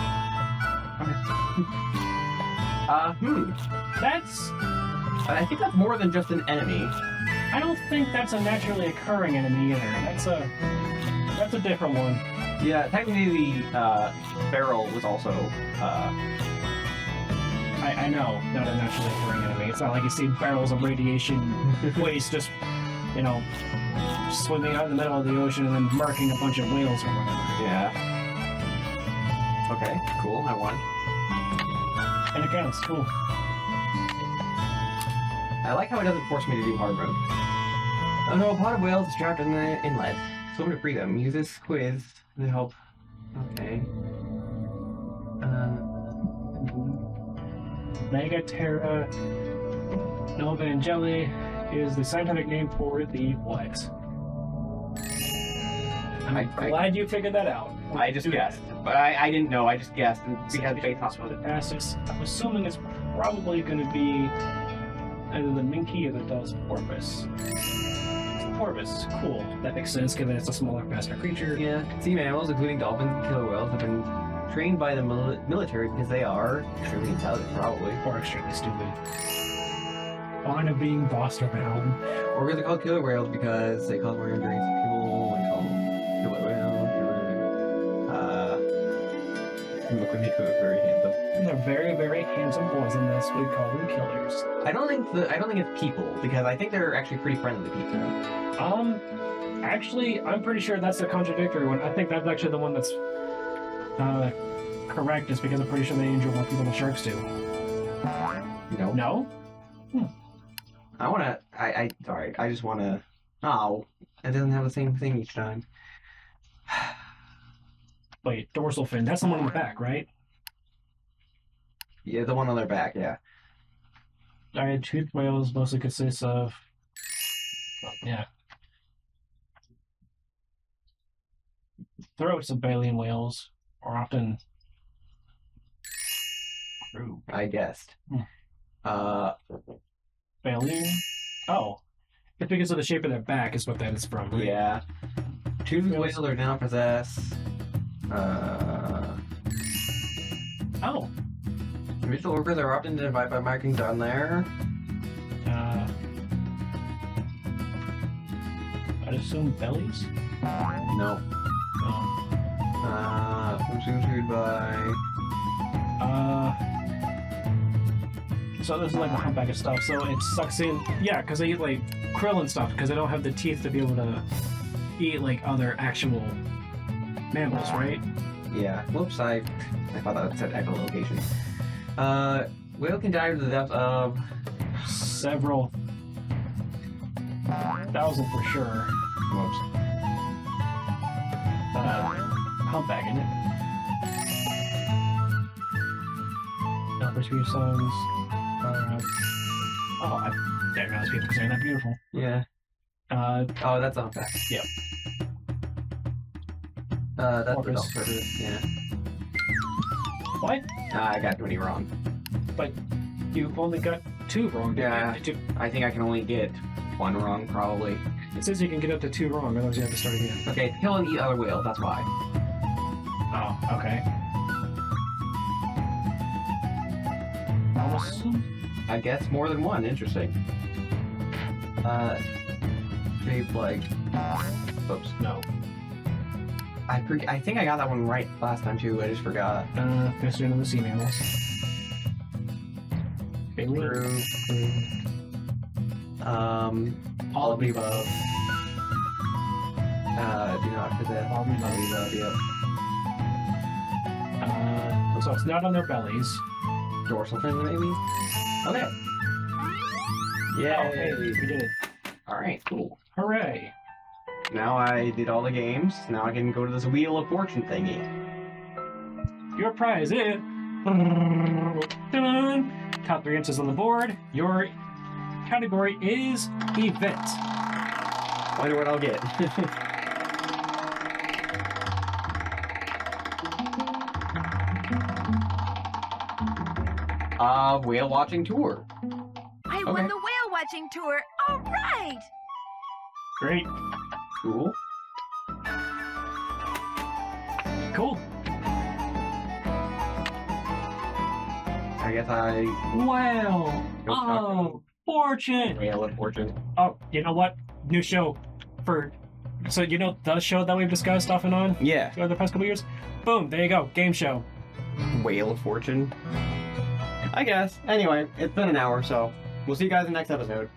Okay. That's... I think that's more than just an enemy. I don't think that's a naturally occurring enemy either. That's a different one. Yeah, technically the barrel was also I know, not a naturally occurring enemy. It's not like you see barrels of radiation waste just, you know, swimming out in the middle of the ocean and then murking a bunch of whales or whatever. Yeah. Okay, cool, I won. And it counts, cool. I like how it doesn't force me to do hard mode. Oh no, a pod of whales is trapped in the inlet. Swim to free them. Use this quiz to help. Okay. Megaterra Novangeli is the scientific name for the what? I'm glad you figured that out. I just guessed. But I didn't know, I just guessed. And because based off of it. I'm assuming it's probably going to be either the minke or the Dust porpoise. Porpoise, cool. That makes sense given it's a smaller, faster creature. Yeah. Sea mammals, including dolphins and killer whales, have been trained by the military because they are extremely intelligent, probably. Or extremely stupid. Fond of being bossed around. Or they're called killer whales because they cause more injuries to people and call them killer whales. Look at me, they're very handsome. They're very, very handsome boys, and that's what we call them killers. I don't think it's people, because I think they're actually pretty friendly to people. Actually, I'm pretty sure that's the contradictory one. I think that's actually the one that's correct, is because I'm pretty sure they injure more people than sharks do. No. No? Sorry, I just wanna... Oh, it doesn't have the same thing each time. Wait, dorsal fin, that's the one on the back, right? Yeah, the one on their back, yeah. Alright, toothed whales mostly consists of... Well, yeah. throats of baleen whales are often crude. I guessed. Baleen? Oh. It's because of the shape of their back is what that is from, right? Yeah. Toothed whales are now possess. Oh. Individual orcas are often identified by markings on there. I'd assume bellies? No. Consumed by. So this is like a humpback of stuff. So it sucks in. Yeah, because they eat like krill and stuff. Because they don't have the teeth to be able to eat like other actual mammals, right? Yeah. Whoops. I thought that said echolocation. Whale can dive to the depth of several thousand for sure. Whoops. Humpback, isn't it? Numbers for your songs. Oh, I didn't realize people because they're that beautiful. Yeah. Oh, that's a humpback. Yep. That's the Porpoise. tortoise. Yeah. What? I got 20 wrong. But you only got 2 wrong. Yeah. I think I can only get 1 wrong, probably. It says you can get up to 2 wrong, otherwise you have to start again. Okay, kill and eat other whale, that's why. Oh, okay. Almost. I guess more than 1, interesting. Shaped like... Oops. No. I think I got that one right last time too, I just forgot. Fisted into the sea mammals. Crew. All of the above. Do not possess. All of the above, yep. So it's not on their bellies. Dorsal fins, maybe? Okay. Yay! Oh, hey, we did it. Alright, cool. Hooray! Now I did all the games. Now I can go to this Wheel of Fortune thingy. Your prize is... Dun! Top 3 answers on the board. Your category is event. Wonder what I'll get. Whale watching tour. I won the whale watching tour. All right. Great. Cool. Cool. I guess I... Wow. Oh, Fortune. Whale of Fortune. Oh, you know what? New show for... So you know the show that we've discussed off and on? Yeah. For the past couple years? Boom, there you go. Game show. Whale of Fortune. I guess. Anyway, it's been an hour, so we'll see you guys in the next episode.